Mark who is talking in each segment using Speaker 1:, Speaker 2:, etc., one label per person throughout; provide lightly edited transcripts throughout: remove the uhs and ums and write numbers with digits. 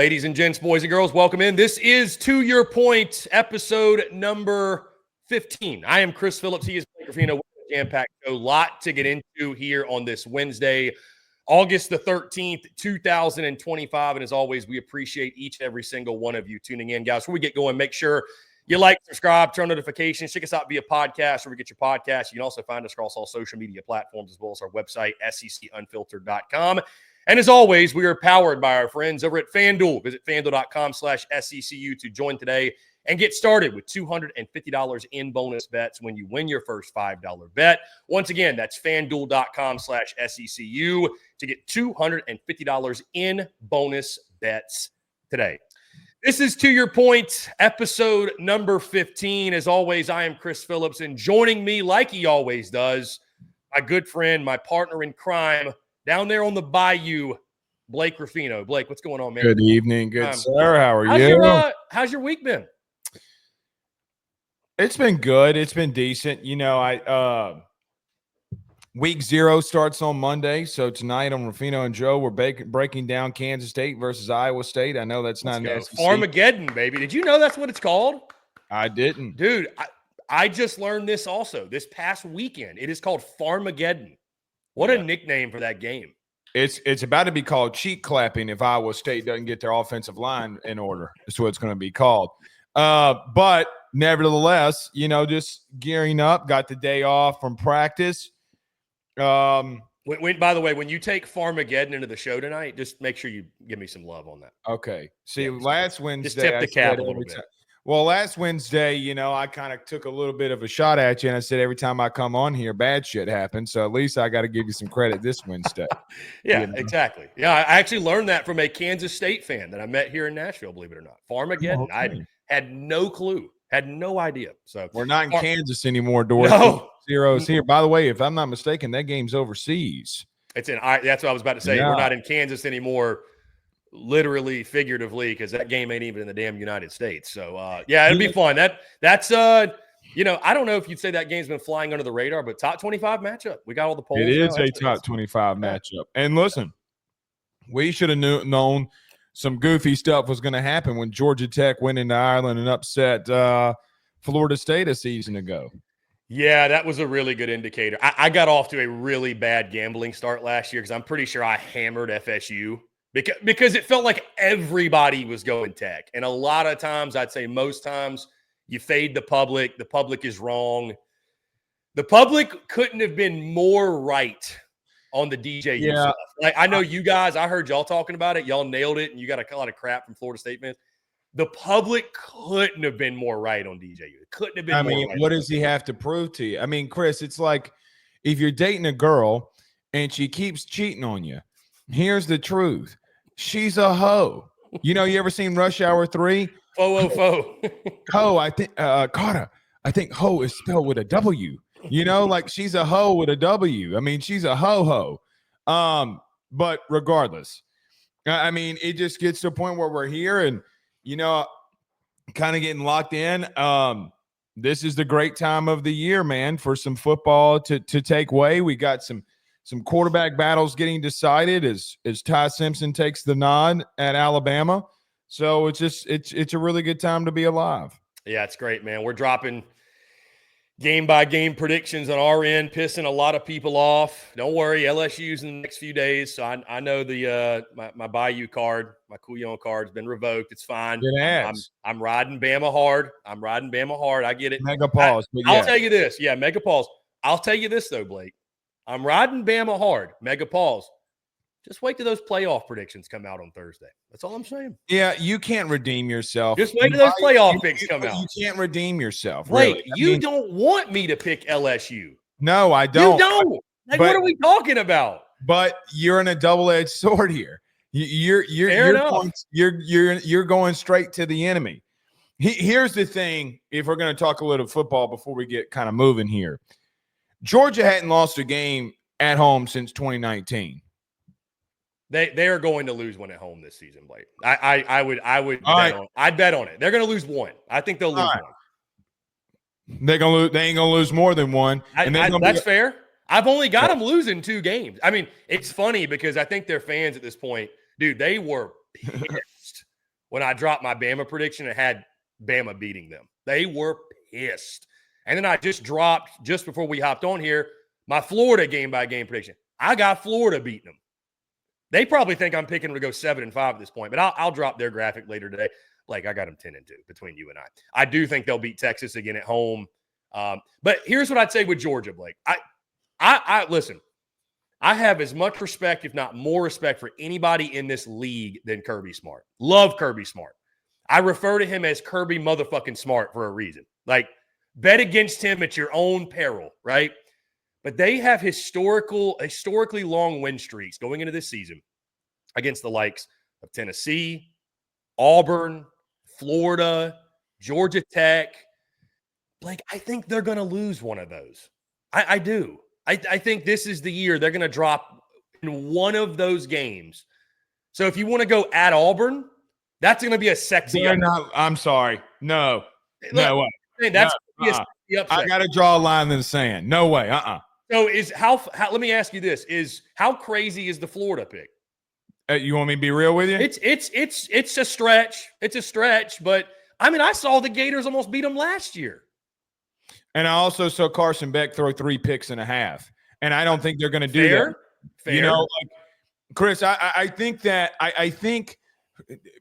Speaker 1: Ladies and gents, boys and girls, welcome in. This is To Your Point, episode number 15. I am Chris Phillips. He is Blake Ruffino with a jam-packed show. Lot to get into here on this Wednesday, August the 13th, 2025. And as always, we appreciate each and every single one of you tuning in. Guys, before we get going, make sure you like, subscribe, turn notifications. Check us out via podcast, where we get your podcast. You can also find us across all social media platforms, as well as our website, secunfiltered.com. And as always, we are powered by our friends over at FanDuel. Visit FanDuel.com/SECU to join today and get started with $250 in bonus bets when you win your first $5 bet. Once again, that's FanDuel.com/SECU to get $250 in bonus bets today. This is To Your Point, episode number 15. As always, I am Chris Phillips, and joining me, like he always does, my good friend, my partner in crime, down there on the bayou, Blake Ruffino. Blake, what's going on, man?
Speaker 2: Good evening, good sir. How are you?
Speaker 1: How's your week been?
Speaker 2: It's been good. It's been decent. You know, week 0 starts on Monday. So tonight on Ruffino and Joe, we're breaking down Kansas State versus Iowa State. I know that's not an SEC.
Speaker 1: Farmageddon, baby. Did you know that's what it's called?
Speaker 2: I didn't.
Speaker 1: Dude, I just learned this also this past weekend. It is called Farmageddon. What a nickname for that game.
Speaker 2: It's about to be called cheek clapping if Iowa State doesn't get their offensive line in order. That's what it's going to be called. But nevertheless, you know, just gearing up, got the day off from practice.
Speaker 1: By the way, when you take Farmageddon into the show tonight, just make sure you give me some love on that.
Speaker 2: Okay. See, last Wednesday,
Speaker 1: just tip the cap a little bit.
Speaker 2: Well, last Wednesday, you know, I kind of took a little bit of a shot at you, and I said every time I come on here, bad shit happens. So at least I got to give you some credit this Wednesday.
Speaker 1: Yeah,
Speaker 2: you know?
Speaker 1: Exactly. Yeah, I actually learned that from a Kansas State fan that I met here in Nashville, believe it or not. Farmageddon.
Speaker 2: Okay.
Speaker 1: I had no clue, had no idea. So
Speaker 2: we're not in Kansas anymore, Doris.
Speaker 1: No.
Speaker 2: Zeros here. By the way, if I'm not mistaken, that game's overseas.
Speaker 1: That's what I was about to say.
Speaker 2: Yeah.
Speaker 1: We're not in Kansas anymore. Literally, figuratively, because that game ain't even in the damn United States. So, yeah, it'll be fun. That's you know, I don't know if you'd say that game's been flying under the radar, but top 25 matchup. We got all the polls.
Speaker 2: It is a top 25 matchup. And listen, we should have known some goofy stuff was going to happen when Georgia Tech went into Ireland and upset Florida State a season ago.
Speaker 1: Yeah, that was a really good indicator. I got off to a really bad gambling start last year because I'm pretty sure I hammered FSU. Because it felt like everybody was going Tech. And a lot of times, I'd say most times, you fade the public. The public is wrong. The public couldn't have been more right on the DJU stuff. Like, I know you guys, I heard y'all talking about it. Y'all nailed it, and you got a lot of crap from Florida State fans. The public couldn't have been more right on DJU. It couldn't have been more right.
Speaker 2: What does he have to prove to you? I mean, Chris, it's like if you're dating a girl and she keeps cheating on you, here's the truth. She's a hoe. You know, you ever seen Rush Hour 3?
Speaker 1: Ho.
Speaker 2: Hoe, I think, Carter, I think hoe is spelled with a W. You know, like she's a hoe with a W. I mean, she's a ho-ho. But regardless, I mean, it just gets to a point where we're here and, you know, kind of getting locked in. This is the great time of the year, man, for some football to take away. We got some quarterback battles getting decided as Ty Simpson takes the nod at Alabama. So it's a really good time to be alive.
Speaker 1: Yeah, it's great, man. We're dropping game-by-game predictions on our end, pissing a lot of people off. Don't worry, LSU's in the next few days. So I know my Bayou card, my Couillon card has been revoked. It's fine. I'm riding Bama hard. I get it.
Speaker 2: Mega pause.
Speaker 1: I'll tell you this. Yeah, mega pause. I'll tell you this, though, Blake. I'm riding Bama hard. Mega pause. Just wait till those playoff predictions come out on Thursday. That's all I'm saying.
Speaker 2: Yeah, you can't redeem yourself.
Speaker 1: Just wait till those playoff picks come out.
Speaker 2: You can't redeem yourself.
Speaker 1: Blake,
Speaker 2: really.
Speaker 1: you don't want me to pick LSU.
Speaker 2: No, I don't.
Speaker 1: You don't. Like, what are we talking about?
Speaker 2: But you're in a double-edged sword here. You're going straight to the enemy. Here's the thing, if we're going to talk a little football before we get kind of moving here. Georgia hadn't lost a game at home since 2019.
Speaker 1: They are going to lose one at home this season, Blake. I'd bet on it. They're going to lose one. I think they'll lose one.
Speaker 2: They're gonna lose. They ain't gonna lose more than one.
Speaker 1: That's fair. I've only got them losing 2 games. I mean, it's funny because I think their fans at this point, dude, they were pissed when I dropped my Bama prediction and had Bama beating them. They were pissed. And then I just dropped, just before we hopped on here, my Florida game-by-game prediction. I got Florida beating them. They probably think I'm picking them to go 7-5 at this point, but I'll drop their graphic later today. Like, I got them 10-2 between you and I. I do think they'll beat Texas again at home. But here's what I'd say with Georgia, Blake. I listen, I have as much respect, if not more respect, for anybody in this league than Kirby Smart. Love Kirby Smart. I refer to him as Kirby motherfucking Smart for a reason. Like, bet against him at your own peril, right? But they have historically long win streaks going into this season against the likes of Tennessee, Auburn, Florida, Georgia Tech. Blake, I think they're going to lose one of those. I do. I think this is the year they're going to drop in one of those games. So if you want to go at Auburn, that's going to be a sexy.
Speaker 2: I'm sorry. No.
Speaker 1: Look,
Speaker 2: no way.
Speaker 1: That's
Speaker 2: I got to draw a line in the sand. No way.
Speaker 1: So let me ask you this: how crazy is the Florida pick?
Speaker 2: You want me to be real with you?
Speaker 1: It's a stretch. It's a stretch, but I mean, I saw the Gators almost beat them last year.
Speaker 2: And I also saw Carson Beck throw 3 picks and a half. And I don't think they're going to do that.
Speaker 1: Fair.
Speaker 2: You know, like, Chris, I think that I think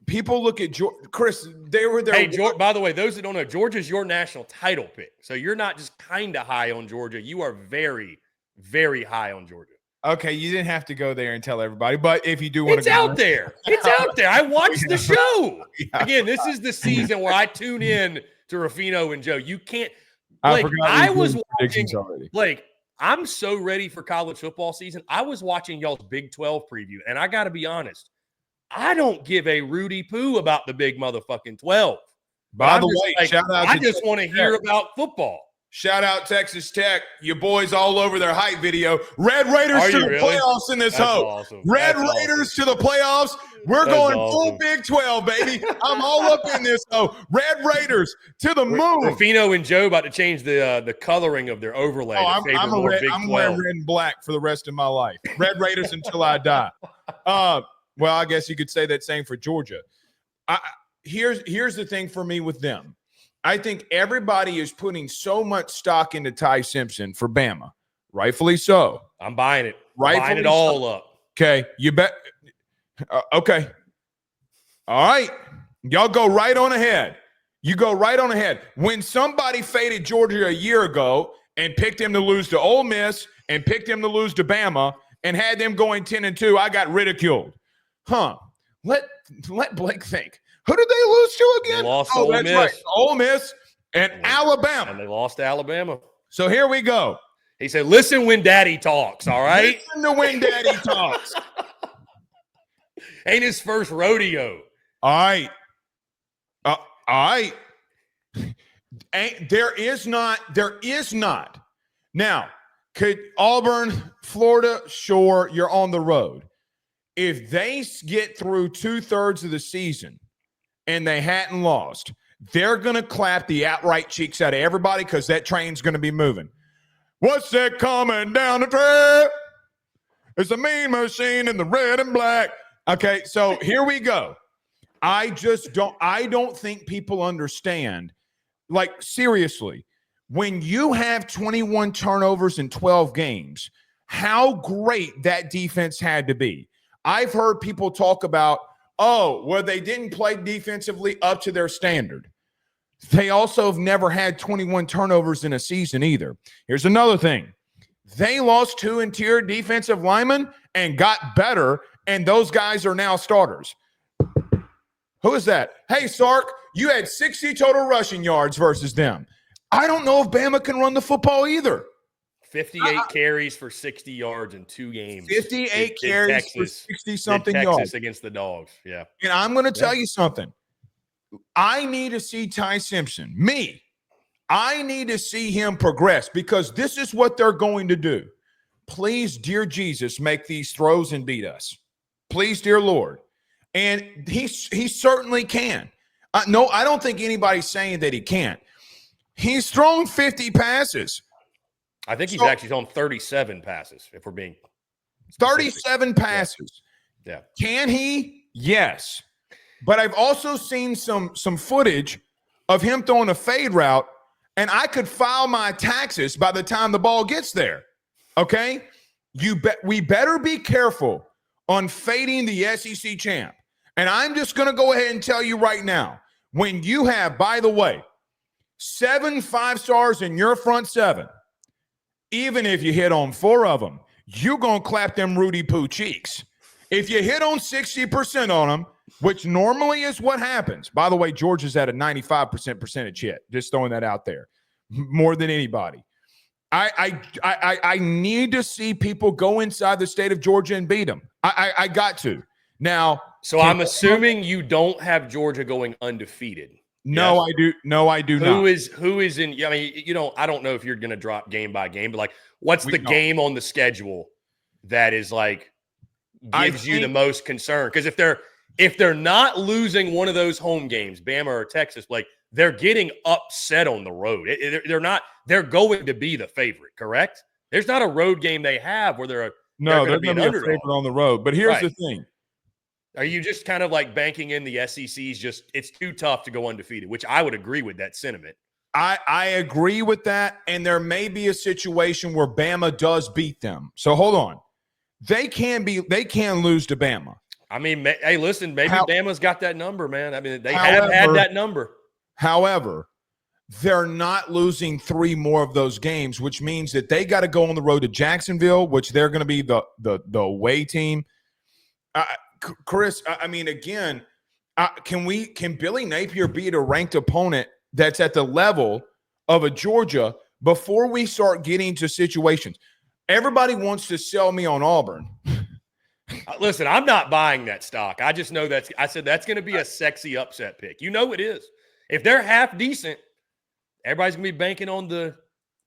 Speaker 2: people look at Georgia. Chris, they were there.
Speaker 1: Hey, by the way, those that don't know, Georgia's your national title pick. So you're not just kind of high on Georgia. You are very, very high on Georgia.
Speaker 2: Okay, you didn't have to go there and tell everybody, but if you do want to
Speaker 1: go, out there. It's out there. I watched the show. Yeah. Again, this is the season where I tune in to Ruffino and Joe. You can't. Blake, I was watching. Blake, I'm so ready for college football season. I was watching y'all's Big 12 preview, and I got to be honest, I don't give a Rudy poo about the Big motherfucking 12.
Speaker 2: By the way, shout out.
Speaker 1: I just want to hear about football.
Speaker 2: Shout out Texas Tech. Your boys all over their hype video. Red Raiders to the playoffs in this hoe.
Speaker 1: Awesome.
Speaker 2: Red Raiders to the playoffs. We're going full Big 12, baby. I'm all up in this hoe. Red Raiders to the moon.
Speaker 1: Ruffino and Joe about to change the coloring of their overlay.
Speaker 2: I'm wearing red and black for the rest of my life. Red Raiders until I die. Well, I guess you could say that same for Georgia. Here's the thing for me with them. I think everybody is putting so much stock into Ty Simpson for Bama. Rightfully so.
Speaker 1: I'm buying it. Buying it all up.
Speaker 2: Okay. You bet. Okay. All right. Y'all go right on ahead. You go right on ahead. When somebody faded Georgia a year ago and picked him to lose to Ole Miss and picked him to lose to Bama and had them going 10-2, I got ridiculed. Let Blake think. Who did they lose to again?
Speaker 1: They lost to Ole Miss. Right.
Speaker 2: Ole Miss and Alabama.
Speaker 1: And they lost to Alabama.
Speaker 2: So here we go.
Speaker 1: He said, listen when daddy talks, all right?
Speaker 2: Listen to when daddy talks.
Speaker 1: Ain't his first rodeo.
Speaker 2: All right. All right. There is not. Now, could Auburn, Florida, sure, you're on the road. If they get through 2/3 of the season and they hadn't lost, they're going to clap the outright cheeks out of everybody because that train's going to be moving. What's that coming down the track? It's a mean machine in the red and black. Okay, so here we go. I don't think people understand. Like, seriously, when you have 21 turnovers in 12 games, how great that defense had to be. I've heard people talk about, they didn't play defensively up to their standard. They also have never had 21 turnovers in a season either. Here's another thing. They lost 2 interior defensive linemen and got better, and those guys are now starters. Who is that? Hey, Sark, you had 60 total rushing yards versus them. I don't know if Bama can run the football either.
Speaker 1: 58 carries for 60 yards in 2 games.
Speaker 2: 58 carries for 60-something yards
Speaker 1: against the Dogs. Yeah.
Speaker 2: And I'm going to tell you something. I need to see Ty Simpson. I need to see him progress because this is what they're going to do. Please, dear Jesus, make these throws and beat us. Please, dear Lord. And he certainly can. No, I don't think anybody's saying that he can't. He's thrown 50 passes.
Speaker 1: I think he's actually thrown 37 passes, if we're being
Speaker 2: 37 passes.
Speaker 1: Yeah.
Speaker 2: Can he? Yes. But I've also seen some footage of him throwing a fade route, and I could file my taxes by the time the ball gets there. Okay? We better be careful on fading the SEC champ. And I'm just going to go ahead and tell you right now, when you have, by the way, 7 5-stars in your front 7, even if you hit on 4 of them, you're going to clap them Rudy Poo cheeks. If you hit on 60% on them, which normally is what happens. By the way, Georgia's at a 95% percentage hit. Just throwing that out there. More than anybody. I need to see people go inside the state of Georgia and beat them. I got to. Now,
Speaker 1: so I'm assuming you don't have Georgia going undefeated.
Speaker 2: No,
Speaker 1: yes?
Speaker 2: I do. No, I do not.
Speaker 1: Who is in? I mean, I don't know if you're going to drop game by game, but like, what's the game on the schedule that is like gives you the most concern? Because if they're not losing one of those home games, Bama or Texas, like they're getting upset on the road. They're not. They're going to be the favorite, correct? There's not a road game they have where they're going to be an underdog.
Speaker 2: Favorite on the road. But here's the thing.
Speaker 1: Are you just kind of like banking in the SEC's just it's too tough to go undefeated, which I would agree with that sentiment.
Speaker 2: I agree with that, and there may be a situation where Bama does beat them. So hold on. They can lose to Bama.
Speaker 1: I mean, hey, listen, maybe Bama's got that number, man. I mean, they have had that number. However,
Speaker 2: they're not losing 3 more of those games, which means that they got to go on the road to Jacksonville, which they're going to be the away team. Chris, I mean, again, can Billy Napier beat a ranked opponent that's at the level of a Georgia before we start getting to situations? Everybody wants to sell me on Auburn.
Speaker 1: Listen, I'm not buying that stock. I just know I said that's going to be a sexy upset pick. You know it is. If they're half decent, everybody's going to be banking on the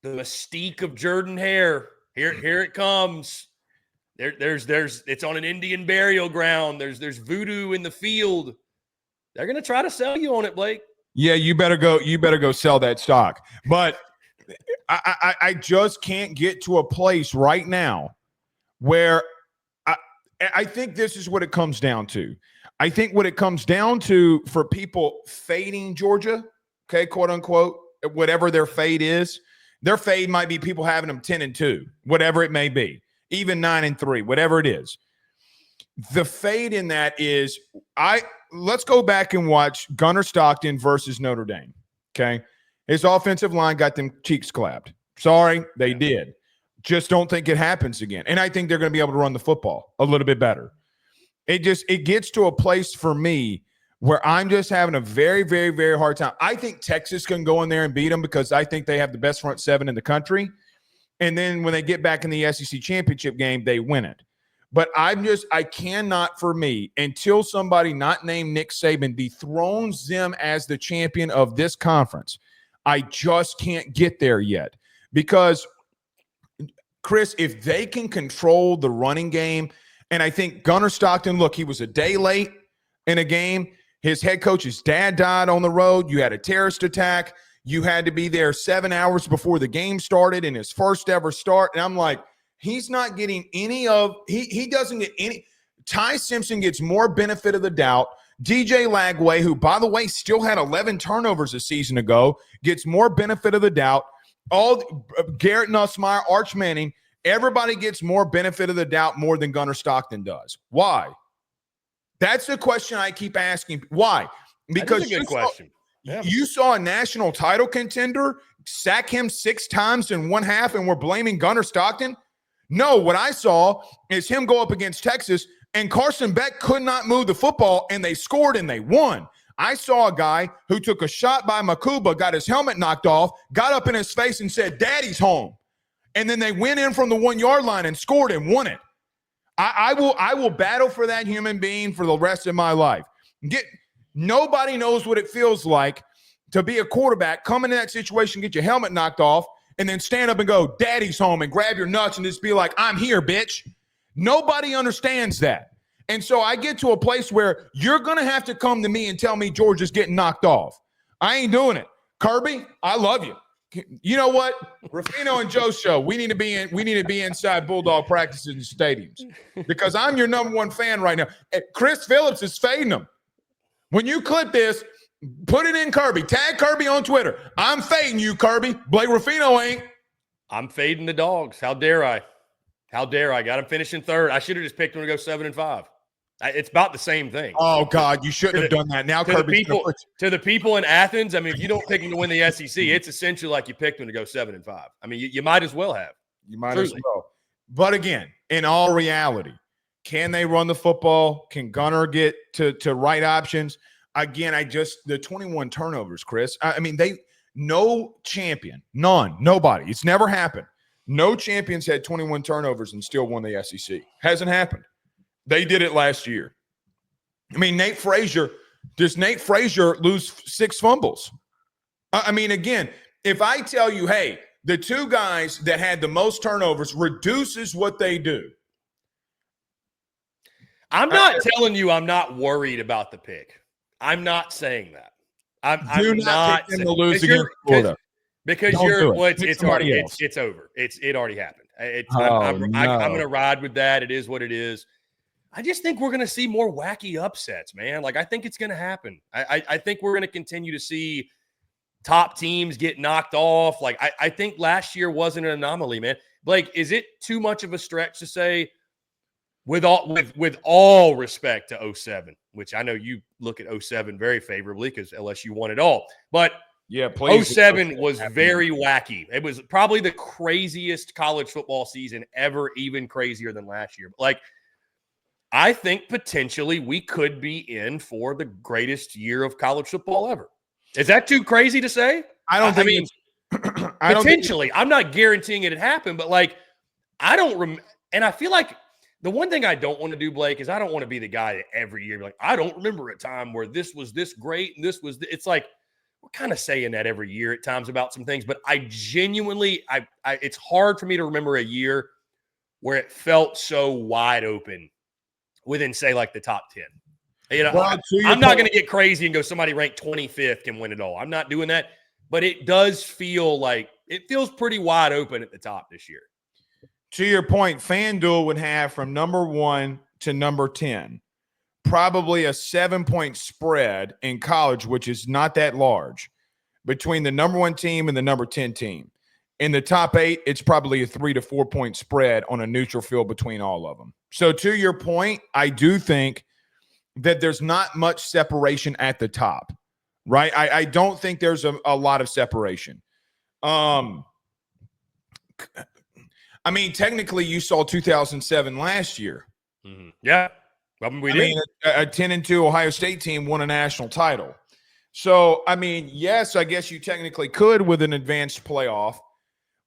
Speaker 1: mystique of Jordan Hare. Here it comes. There's it's on an Indian burial ground. There's voodoo in the field. They're going to try to sell you on it, Blake.
Speaker 2: Yeah, you better go sell that stock. But I just can't get to a place right now where I think this is what it comes down to. I think what it comes down to for people fading Georgia, okay, quote unquote, whatever their fade is, their fade might be people having them 10-2, whatever it may be. Even 9-3, whatever it is. The fade in that is let's go back and watch Gunnar Stockton versus Notre Dame. Okay. His offensive line got them cheeks clapped. Sorry, they did. Just don't think it happens again. And I think they're going to be able to run the football a little bit better. It gets to a place for me where I'm just having a very, very, very hard time. I think Texas can go in there and beat them because I think they have the best front 7 in the country. And then when they get back in the SEC championship game, they win it. But I cannot, for me, until somebody not named Nick Saban dethrones them as the champion of this conference, I just can't get there yet. Because, Chris, if they can control the running game, and I think Gunnar Stockton, look, he was a day late in a game. His head coach's dad died on the road. You had a terrorist attack. You had to be there 7 hours before the game started in his first ever start. And I'm like, he's not getting any of – he doesn't get any – Ty Simpson gets more benefit of the doubt. DJ Lagway, who, by the way, still had 11 turnovers a season ago, gets more benefit of the doubt. Garrett Nussmeier, Arch Manning, everybody gets more benefit of the doubt more than Gunnar Stockton does. Why? That's the question I keep asking. Why? Because
Speaker 1: that's a good question.
Speaker 2: You saw a national title contender sack him 6 times in one half and we're blaming Gunnar Stockton? No, what I saw is him go up against Texas and Carson Beck could not move the football and they scored and they won. I saw a guy who took a shot by Makuba, got his helmet knocked off, got up in his face and said, "Daddy's home." And then they went in from the 1-yard line and scored and won it. I will battle for that human being for the rest of my life. Nobody knows what it feels like to be a quarterback, come into that situation, get your helmet knocked off, and then stand up and go, "Daddy's home," and grab your nuts and just be like, "I'm here, bitch." Nobody understands that. And so I get to a place where you're going to have to come to me and tell me Georgia's getting knocked off. I ain't doing it. Kirby, I love you. You know what? Ruffino and Joe show. We need to be inside Bulldog practices and stadiums because I'm your number one fan right now. Chris Phillips is fading them. When you clip this, put it in Kirby. Tag Kirby on Twitter. I'm fading you, Kirby. Blake Ruffino ain't.
Speaker 1: I'm fading the Dogs. How dare I? How dare I? Got him finishing third. I should have just picked him to go 7-5. It's about the same thing.
Speaker 2: Oh, God, you shouldn't have done that. Now Kirby's
Speaker 1: to the people in Athens, I mean, if you don't pick him to win the SEC, it's essentially like you picked him to go 7-5. I mean, you might as well have.
Speaker 2: You might as well. But again, in all reality, can they run the football? Can Gunner get to right options? Again, the 21 turnovers, Chris. I mean, no champion, nobody. It's never happened. No champions had 21 turnovers and still won the SEC. Hasn't happened. They did it last year. I mean, does Nate Frazier lose 6 fumbles? I mean, again, if I tell you, hey, the 2 guys that had the most turnovers reduces what they do.
Speaker 1: I'm not telling you I'm not worried about the pick. I'm not saying that. I'm not
Speaker 2: pick them to lose against Florida.
Speaker 1: Because it's over. It already happened. I'm going to ride with that. It is what it is. I just think we're going to see more wacky upsets, man. Like, I think it's going to happen. I think we're going to continue to see top teams get knocked off. Like, I think last year wasn't an anomaly, man. Blake, is it too much of a stretch to say, with all respect to 07, which I know you look at 07 very favorably because LSU won it all, but
Speaker 2: yeah, please.
Speaker 1: 07 was very wacky. It was probably the craziest college football season ever, even crazier than last year. But like, I think potentially we could be in for the greatest year of college football ever. Is that too crazy to say? Potentially. I'm not guaranteeing it happened, but like, and I feel like the one thing I don't want to do, Blake, is I don't want to be the guy that every year be like, I don't remember a time where this was this great and this was it's like, we're kind of saying that every year at times about some things, but I genuinely, it's hard for me to remember a year where it felt so wide open within, say, like the top 10. You know, I'm not going to get crazy and go somebody ranked 25th can win it all. I'm not doing that, but it does feel like it feels pretty wide open at the top this year.
Speaker 2: To your point, FanDuel would have from number 1 to number 10 probably a 7-point spread in college, which is not that large, between the number 1 team and the number 10 team. In the top 8, it's probably a 3 to 4 point spread on a neutral field between all of them. So to your point, I do think that there's not much separation at the top, right? I don't think there's a lot of separation. I mean, technically, you saw 2007 last year.
Speaker 1: Mm-hmm. Yeah. I mean,
Speaker 2: a 10-2 Ohio State team won a national title. So, I mean, yes, I guess you technically could with an advanced playoff.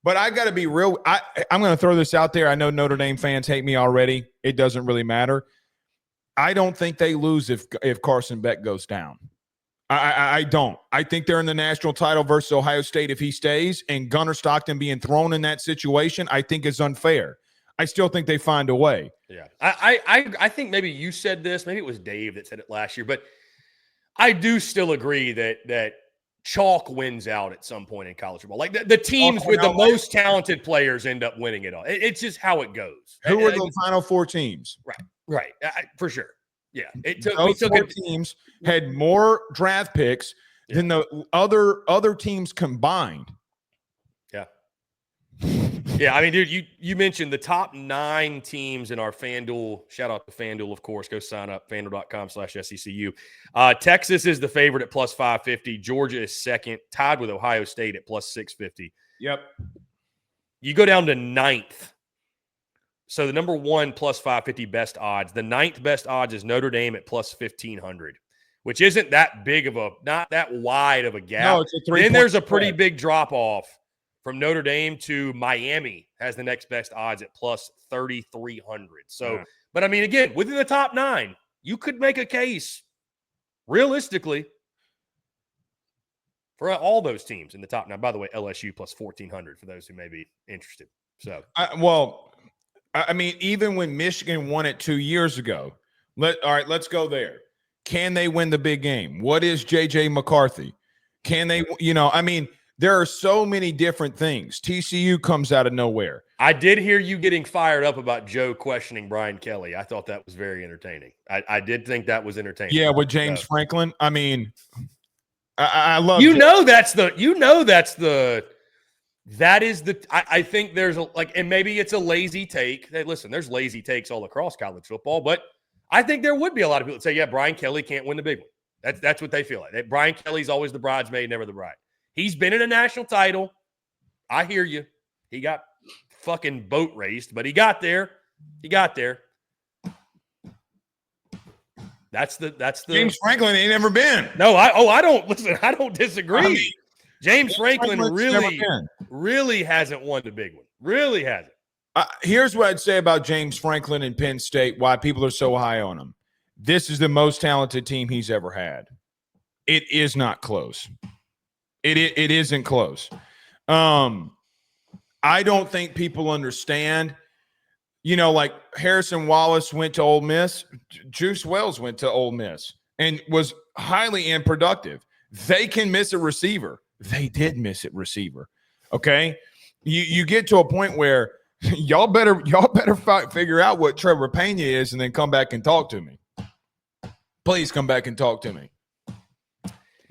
Speaker 2: But I got to be real. I'm going to throw this out there. I know Notre Dame fans hate me already. It doesn't really matter. I don't think they lose if Carson Beck goes down. I don't. I think they're in the national title versus Ohio State if he stays, and Gunnar Stockton being thrown in that situation, I think is unfair. I still think they find a way.
Speaker 1: Yeah. I think maybe you said this. Maybe it was Dave that said it last year, but I do still agree that chalk wins out at some point in college football. Like the teams with the most talented players end up winning it all. It's just how it goes.
Speaker 2: Who are the final 4 teams?
Speaker 1: Right. For sure. Yeah.
Speaker 2: Those 4 teams had more draft picks than the other teams combined.
Speaker 1: Yeah. Yeah, I mean, dude, you mentioned the top 9 teams in our FanDuel. Shout out to FanDuel, of course. Go sign up, FanDuel.com/SECU. Texas is the favorite at plus 550. Georgia is second, tied with Ohio State at plus 650.
Speaker 2: Yep.
Speaker 1: You go down to 9th. So the number 1 plus 550 best odds. The 9th best odds is Notre Dame at plus 1,500, which isn't that big of not that wide of a gap.
Speaker 2: No, it's a 3.
Speaker 1: Then there's a pretty big drop off. From Notre Dame to Miami has the next best odds at plus 3,300. So, But I mean, again, within the top 9, you could make a case realistically for all those teams in the top 9. By the way, LSU plus 1,400 for those who may be interested. So,
Speaker 2: I mean, even when Michigan won it 2 years ago, let's go there. Can they win the big game? What is J.J. McCarthy? Can they, I mean, there are so many different things. TCU comes out of nowhere.
Speaker 1: I did hear you getting fired up about Joe questioning Brian Kelly. I thought that was very entertaining. I did think that was entertaining.
Speaker 2: Yeah, with James Franklin. I mean, I love
Speaker 1: I think there's and maybe it's a lazy take. Hey, listen, there's lazy takes all across college football, but I think there would be a lot of people that say, yeah, Brian Kelly can't win the big one. That's what they feel like. Brian Kelly's always the bridesmaid, never the bride. He's been in a national title. I hear you. He got fucking boat raced, but he got there. That's the
Speaker 2: James Franklin ain't never been.
Speaker 1: No, I don't disagree. I mean, James Franklin really hasn't won the big one. Really hasn't.
Speaker 2: Here's what I'd say about James Franklin and Penn State, why people are so high on him. This is the most talented team he's ever had. It is not close. It isn't close. I don't think people understand. You know, like Harrison Wallace went to Ole Miss. Juice Wells went to Ole Miss and was highly unproductive. They can miss a receiver. They did miss a receiver. Okay? You get to a point where y'all better figure out what Trevor Pena is and then come back and talk to me. Please come back and talk to me.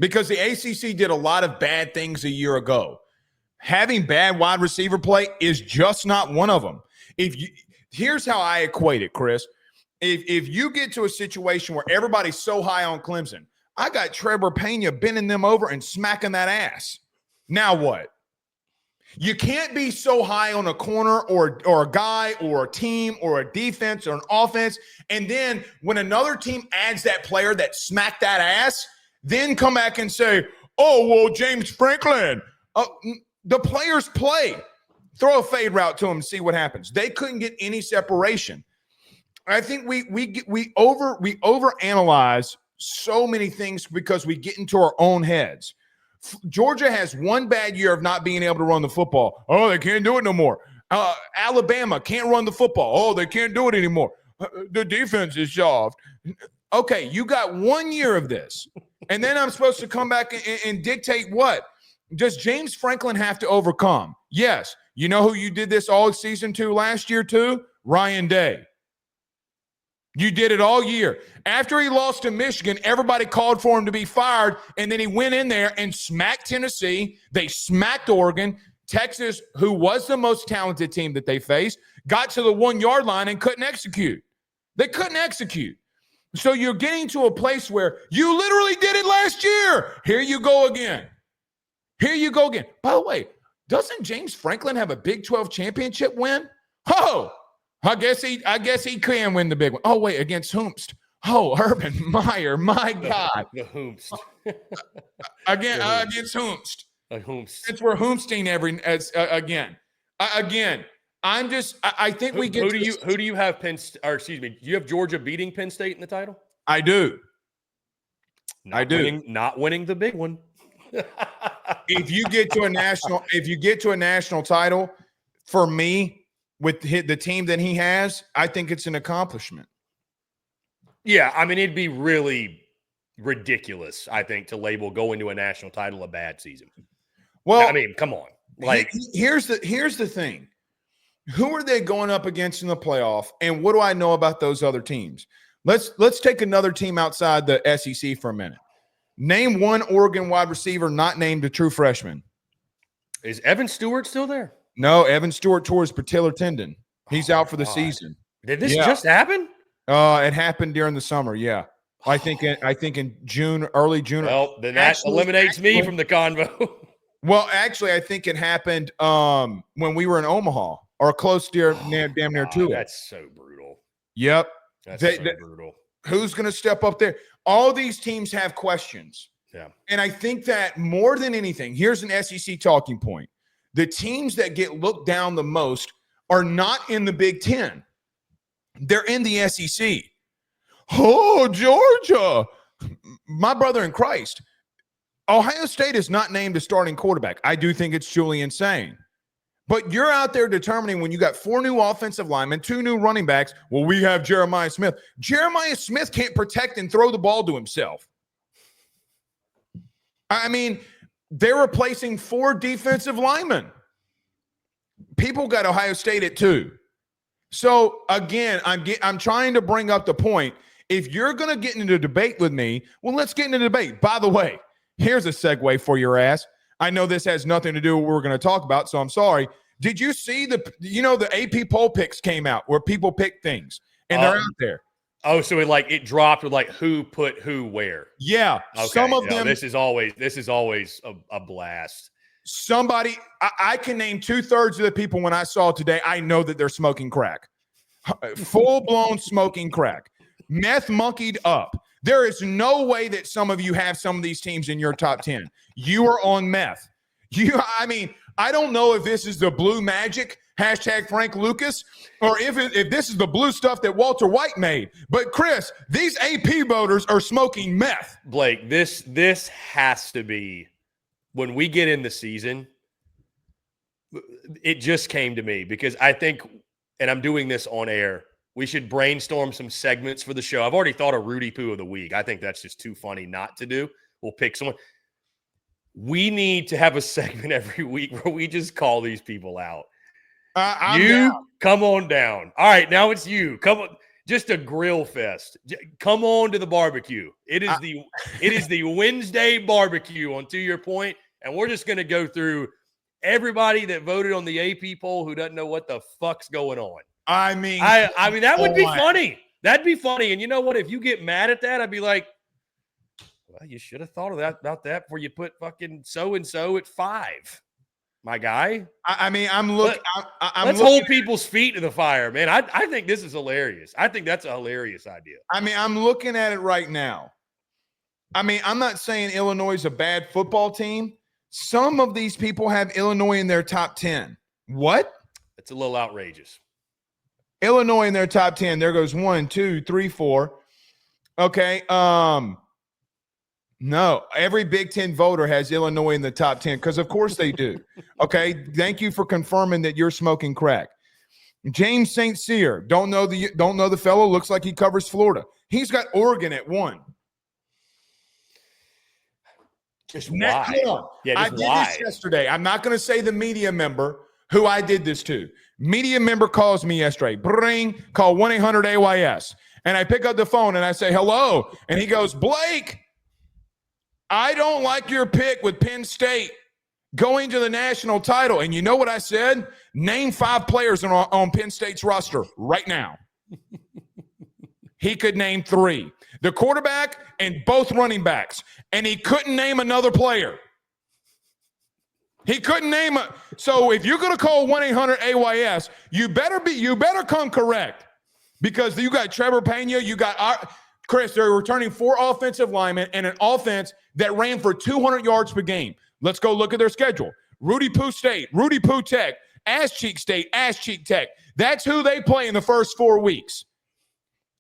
Speaker 2: Because the ACC did a lot of bad things a year ago. Having bad wide receiver play is just not one of them. Here's how I equate it, Chris. If you get to a situation where everybody's so high on Clemson, I got Trevor Pena bending them over and smacking that ass. Now what? You can't be so high on a corner or a guy or a team or a defense or an offense, and then when another team adds that player that smacked that ass, then come back and say, oh, well, James Franklin. The players play. Throw a fade route to them and see what happens. They couldn't get any separation. I think we overanalyze so many things because we get into our own heads. Georgia has one bad year of not being able to run the football. Oh, they can't do it no more. Alabama can't run the football. Oh, they can't do it anymore. The defense is soft. Okay, you got 1 year of this. And then I'm supposed to come back and dictate what? Does James Franklin have to overcome? Yes. You know who you did this all season to last year too? Ryan Day. You did it all year. After he lost to Michigan, everybody called for him to be fired, and then he went in there and smacked Tennessee. They smacked Oregon. Texas, who was the most talented team that they faced, got to the 1 yard line and couldn't execute. They couldn't execute. So you're getting to a place where you literally did it last year. Here you go again. By the way, doesn't James Franklin have a Big 12 championship win? Oh, I guess he can win the big one. Oh, wait, against whomst? Oh, Urban Meyer, my God.
Speaker 1: The whomst.
Speaker 2: Against whomst.
Speaker 1: A whomst.
Speaker 2: Since we're whomsting again. I think we get
Speaker 1: who do you have do you have Georgia beating Penn State in the title?
Speaker 2: I do.
Speaker 1: Not winning the big one.
Speaker 2: If you get to a national title, for me, with the team that he has, I think it's an accomplishment.
Speaker 1: Yeah, I mean, it'd be really ridiculous, I think, to label going to a national title a bad season. Well, I mean, come on. Like,
Speaker 2: here's the thing. Who are they going up against in the playoff, and what do I know about those other teams? Let's take another team outside the SEC for a minute. Name one Oregon wide receiver not named a true freshman.
Speaker 1: Is Evan Stewart still there?
Speaker 2: No, Evan Stewart tore his patellar tendon. He's out for the season.
Speaker 1: Did this just happen?
Speaker 2: It happened during the summer. Yeah, I think in June, early June.
Speaker 1: Well, then that eliminates me from the convo.
Speaker 2: Well, actually, I think it happened when we were in Omaha or close to damn near to it.
Speaker 1: That's so brutal.
Speaker 2: Yep,
Speaker 1: that's so brutal.
Speaker 2: Who's going to step up there? All these teams have questions.
Speaker 1: Yeah.
Speaker 2: And I think that more than anything, here's an SEC talking point. The teams that get looked down the most are not in the Big Ten. They're in the SEC. Oh, Georgia. My brother in Christ. Ohio State is not named a starting quarterback. I do think it's truly insane. But you're out there determining when you got 4 new offensive linemen, 2 new running backs. Well, we have Jeremiah Smith. Jeremiah Smith can't protect and throw the ball to himself. I mean, they're replacing 4 defensive linemen. People got Ohio State at 2. So again, I'm trying to bring up the point. If you're going to get into a debate with me, well, let's get into debate. By the way, here's a segue for your ass. I know this has nothing to do with what we're going to talk about, so I'm sorry. Did you see the AP poll picks came out where people pick things and they're out there?
Speaker 1: Oh, so it dropped with like who put who where?
Speaker 2: Yeah,
Speaker 1: okay,
Speaker 2: some of them.
Speaker 1: This is always a blast.
Speaker 2: Somebody, I can name 2/3 of the people when I saw today. I know that they're smoking crack, full blown smoking crack, meth monkeyed up. There is no way that some of you have some of these teams in your top 10. You are on meth. I don't know if this is the blue magic, hashtag Frank Lucas, or if this is the blue stuff that Walter White made. But Chris, these AP voters are smoking meth.
Speaker 1: Blake, this has to be, when we get in the season, it just came to me because I think, and I'm doing this on air, we should brainstorm some segments for the show. I've already thought of Rudy Poo of the week. I think that's just too funny not to do. We'll pick someone. We need to have a segment every week where we just call these people out. Come on down. All right, now it's you. Come on, just a grill fest. Come on to the barbecue. It is the Wednesday barbecue on To Your Point, and we're just going to go through everybody that voted on the AP poll who doesn't know what the fuck's going on. I mean, that would be funny. That'd be funny. And you know what? If you get mad at that, I'd be like, well, you should have thought of that about that before you put fucking so-and-so at 5, my guy. Let's hold people's feet to the fire, man. I think this is hilarious. I think that's a hilarious idea.
Speaker 2: I'm looking at it right now. I'm not saying Illinois is a bad football team. Some of these people have Illinois in their top 10. What?
Speaker 1: It's a little outrageous.
Speaker 2: Illinois in their top 10. There goes 1, 2, 3, 4. Okay. No, every Big Ten voter has Illinois in the top 10 because, of course, they do. Okay. Thank you for confirming that you're smoking crack. James St. Cyr, don't know the fellow. Looks like he covers Florida. He's got Oregon at 1.
Speaker 1: Just why?
Speaker 2: Yeah, I did this yesterday. I'm not going to say the media member who I did this to. Media member calls me yesterday. Call 1-800-AYS. And I pick up the phone and I say, hello. And he goes, Blake, I don't like your pick with Penn State going to the national title. And you know what I said? Name 5 players on Penn State's roster right now. He could name 3. The quarterback and both running backs. And he couldn't name another player. He couldn't name a. So if you're going to call 1-800-AYS, you better come correct. Because you got Trevor Pena, you got Chris, they're returning 4 offensive linemen and an offense that ran for 200 yards per game. Let's go look at their schedule. Rudy Poo State, Rudy Poo Tech, Ass Cheek State, Ass Cheek Tech. That's who they play in the first 4 weeks.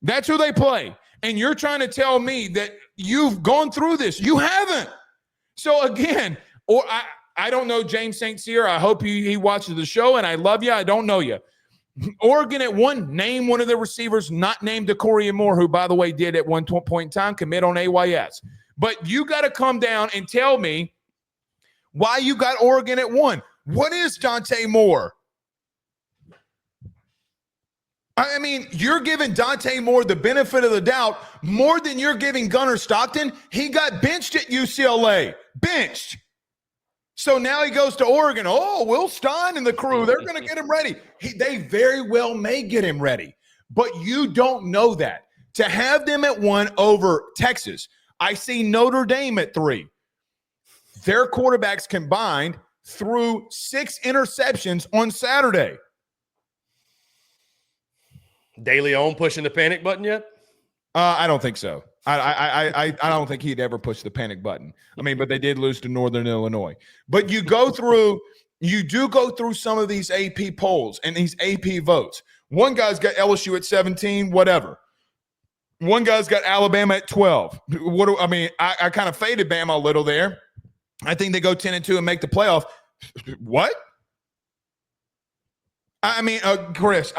Speaker 2: That's who they play. And you're trying to tell me that you've gone through this. You haven't. So again, I don't know James St. Cyr. I hope he watches the show, and I love you. I don't know you. Oregon at 1, name one of the receivers not named Decoria Moore, who, by the way, did at one point in time commit on AYS. But you got to come down and tell me why you got Oregon at 1. What is Dante Moore? I mean, you're giving Dante Moore the benefit of the doubt more than you're giving Gunnar Stockton. He got benched at UCLA. Benched. So now he goes to Oregon. Oh, Will Stein and the crew, they're going to get him ready. They very well may get him ready. But you don't know that. To have them at 1 over Texas, I see Notre Dame at 3. Their quarterbacks combined threw 6 interceptions on Saturday.
Speaker 1: De Leon pushing the panic button yet?
Speaker 2: I don't think so. I don't think he'd ever push the panic button. But they did lose to Northern Illinois. But you do go through some of these AP polls and these AP votes. One guy's got LSU at 17, whatever. One guy's got Alabama at 12. I kind of faded Bama a little there. I think they go 10-2 and make the playoff. What? Chris,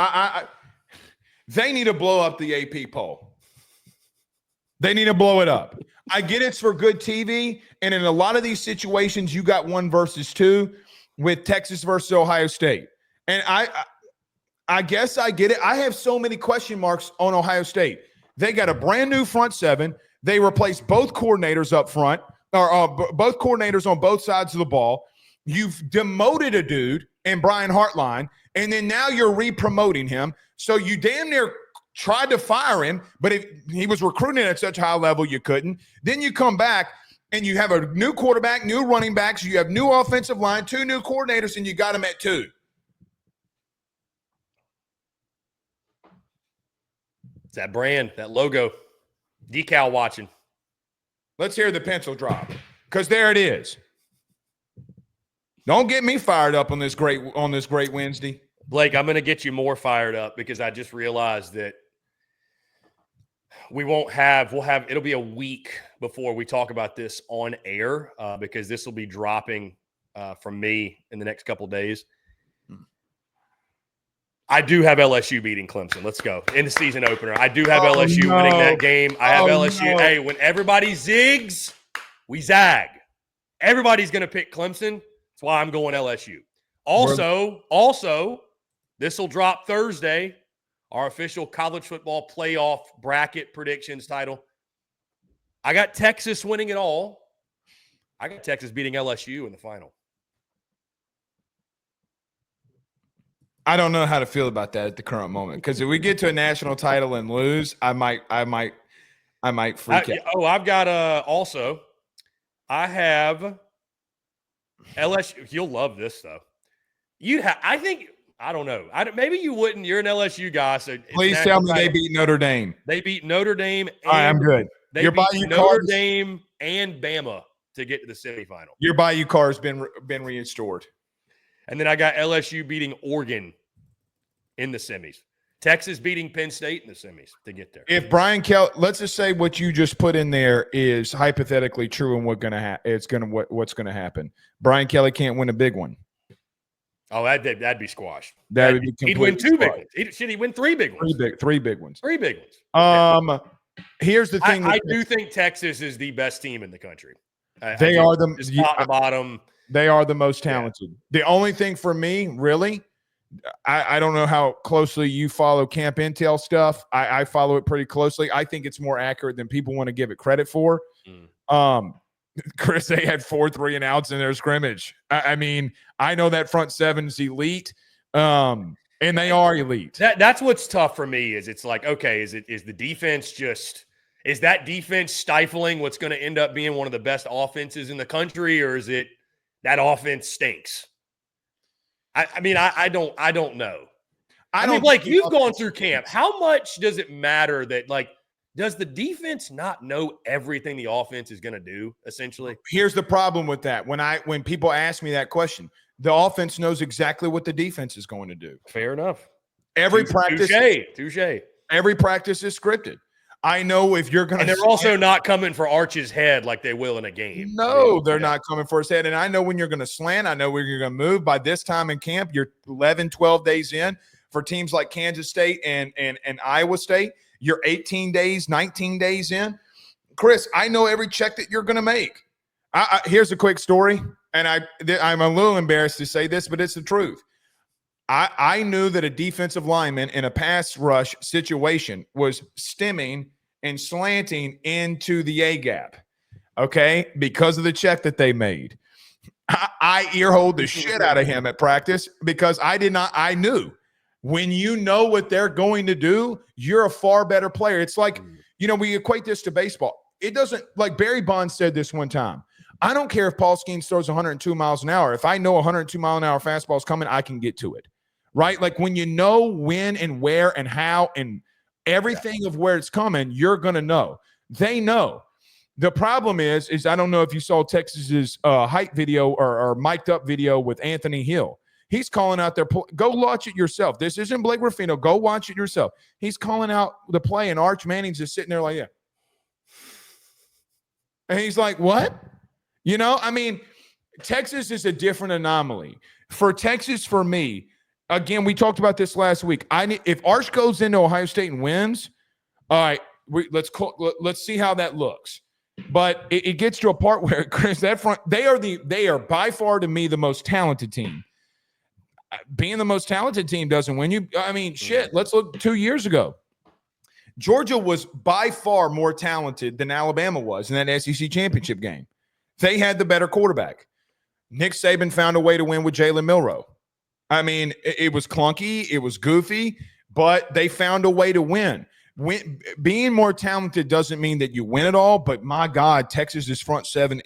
Speaker 2: they need to blow up the AP poll. They need to blow it up. I get it's for good TV, and in a lot of these situations, you got 1 versus 2 with Texas versus Ohio State. And I guess I get it. I have so many question marks on Ohio State. They got a brand new front seven. They replaced both coordinators up front, or both coordinators on both sides of the ball. You've demoted a dude in Brian Hartline, and then now you're re-promoting him. So you damn near tried to fire him, but if he was recruiting at such a high level, you couldn't. Then you come back, and you have a new quarterback, new running backs. You have new offensive line, 2 new coordinators, and you got them at 2.
Speaker 1: It's that brand, that logo, decal watching.
Speaker 2: Let's hear the pencil drop, because there it is. Don't get me fired up on this great Wednesday.
Speaker 1: Blake, I'm going to get you more fired up because I just realized that we'll have it'll be a week before we talk about this on air because this will be dropping from me in the next couple of days. I do have LSU beating Clemson. Let's go. In the season opener. I do have LSU winning that game. I have LSU. No. Hey, when everybody zigs, we zag. Everybody's going to pick Clemson. That's why I'm going LSU. Also, this will drop Thursday, our official college football playoff bracket predictions title. I got Texas winning it all. I got Texas beating LSU in the final.
Speaker 2: I don't know how to feel about that at the current moment, because if we get to a national title and lose, I might freak out.
Speaker 1: Oh, I've got I have LSU. You'll love this though. I don't know. Maybe you wouldn't. You're an LSU guy, so
Speaker 2: please tell me they beat Notre Dame.
Speaker 1: They beat Notre Dame.
Speaker 2: All right, I'm good.
Speaker 1: They beat Notre Dame and Bama to get to the semifinal.
Speaker 2: Your Bayou car has been restored.
Speaker 1: And then I got LSU beating Oregon in the semis. Texas beating Penn State in the semis to get there.
Speaker 2: If Brian Kelly, let's just say what you just put in there is hypothetically true and what's going to happen. Brian Kelly can't win a big one.
Speaker 1: Oh, that'd be squashed.
Speaker 2: He'd
Speaker 1: win 2 big ones. Should he win 3 big ones?
Speaker 2: Three big ones.
Speaker 1: 3 big ones.
Speaker 2: Okay. Here's the thing.
Speaker 1: I do think Texas is the best team in the country.
Speaker 2: They are the
Speaker 1: top to bottom.
Speaker 2: They are the most talented. Yeah. The only thing for me, really, I don't know how closely you follow camp intel stuff. I follow it pretty closely. I think it's more accurate than people want to give it credit for. Chris, they had 4 3-and-outs in their scrimmage. I mean, I know that front seven's elite, and they are elite.
Speaker 1: That's what's tough for me. Is it's like, okay, is the defense is that defense stifling what's going to end up being one of the best offenses in the country, or is it that offense stinks? I mean, I don't know. I mean, Blake, you've gone through camp. How much does it matter that, like, does the defense not know everything the offense is going to do, essentially?
Speaker 2: Here's the problem with that. When people ask me that question, the offense knows exactly what the defense is going to do.
Speaker 1: Fair enough.
Speaker 2: Every practice.
Speaker 1: Touche.
Speaker 2: Every practice is scripted. I know if you're going to.
Speaker 1: And they're also not coming for Arch's head like they will in a game.
Speaker 2: No, they're not coming for his head. And I know when you're going to slant. I know when you're going to move. By this time in camp, you're 11, 12 days in. For teams like Kansas State and Iowa State, you're 18 days, 19 days in. Chris, I know every check that you're going to make. Here's a quick story. And I'm a little embarrassed to say this, but it's the truth. I knew that a defensive lineman in a pass rush situation was stemming and slanting into the A gap, okay, because of the check that they made. I earholed the shit out of him at practice because I knew when you know what they're going to do, you're a far better player. It's like, we equate this to baseball. It doesn't, like Barry Bonds said this one time. I don't care if Paul Skeens throws 102 miles an hour. If I know 102 mile an hour fastball is coming, I can get to it. Right? Like when you know when and where and how and everything of where it's coming, you're going to know. They know. The problem is I don't know if you saw Texas's hype video or mic'd up video with Anthony Hill. He's calling out their go watch it yourself. This isn't Blake Ruffino. Go watch it yourself. He's calling out the play, and Arch Manning's just sitting there like, yeah. And he's like, what? I mean, Texas is a different anomaly. For Texas, for me, again, we talked about this last week. If Arch goes into Ohio State and wins, all right, let's see how that looks. But it gets to a part where, Chris, that front, they are by far to me the most talented team. being the most talented team doesn't win you. I mean, shit, let's look 2 years ago. Georgia was by far more talented than Alabama was in that SEC championship game. They had the better quarterback. Nick Saban found a way to win with Jalen Milroe. I mean, it was clunky, it was goofy, but they found a way to win. Being more talented doesn't mean that you win it all, but my God, Texas's front seven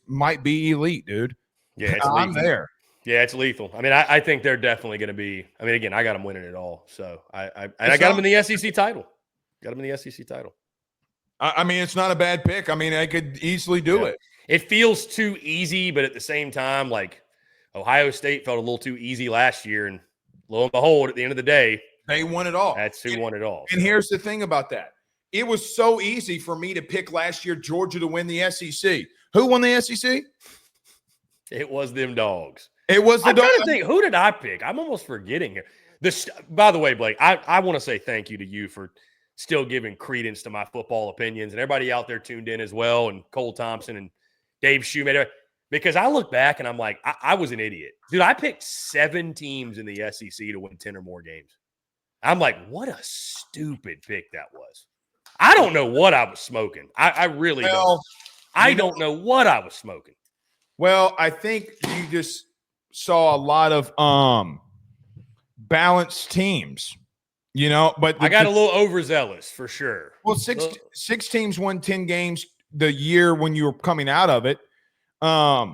Speaker 2: might be elite, dude.
Speaker 1: Yeah,
Speaker 2: I'm there.
Speaker 1: Yeah, it's lethal. I mean, I think they're definitely going to be. I mean, again, I got them winning it all. So I got them in the SEC title. Got them in the SEC title.
Speaker 2: I mean, it's not a bad pick. I mean, I could easily do it.
Speaker 1: It feels too easy, but at the same time, like Ohio State felt a little too easy last year, and lo and behold, at the end of the day,
Speaker 2: they won it all.
Speaker 1: That's who won it all.
Speaker 2: And here's the thing about that. It was so easy for me to pick last year Georgia to win the SEC. Who won the SEC?
Speaker 1: It was them dogs.
Speaker 2: It was the dogs.
Speaker 1: I'm trying to think, who did I pick? I'm almost forgetting here. By the way, Blake, I want to say thank you to you for still giving credence to my football opinions, and everybody out there tuned in as well, and Cole Thompson and Dave Shoemaker, because I look back and I'm like, I was an idiot. Dude, I picked 7 teams in the SEC to win 10 or more games. I'm like, what a stupid pick that was. I don't know what I was smoking. I really don't. I don't know what I was smoking.
Speaker 2: Well, I think you just saw a lot of balanced teams, you know, but
Speaker 1: I got a little overzealous for sure.
Speaker 2: Well, six teams won 10 games the year when you were coming out of it. I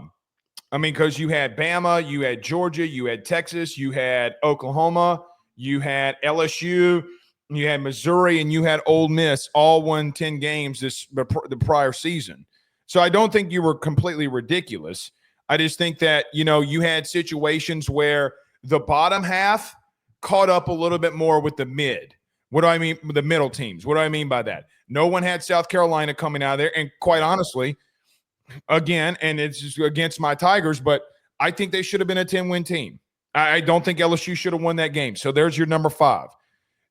Speaker 2: mean, because you had Bama, you had Georgia, you had Texas, you had Oklahoma, you had LSU, you had Missouri, and you had Ole Miss, all won 10 games the prior season. So I don't think you were completely ridiculous. I just think that, you know, you had situations where the bottom half caught up a little bit more with the mid. What do I mean? The middle teams. What do I mean by that? No one had South Carolina coming out of there. And quite honestly, again, and it's just against my Tigers, but I think they should have been a 10-win team. I don't think LSU should have won that game. So there's your number 5.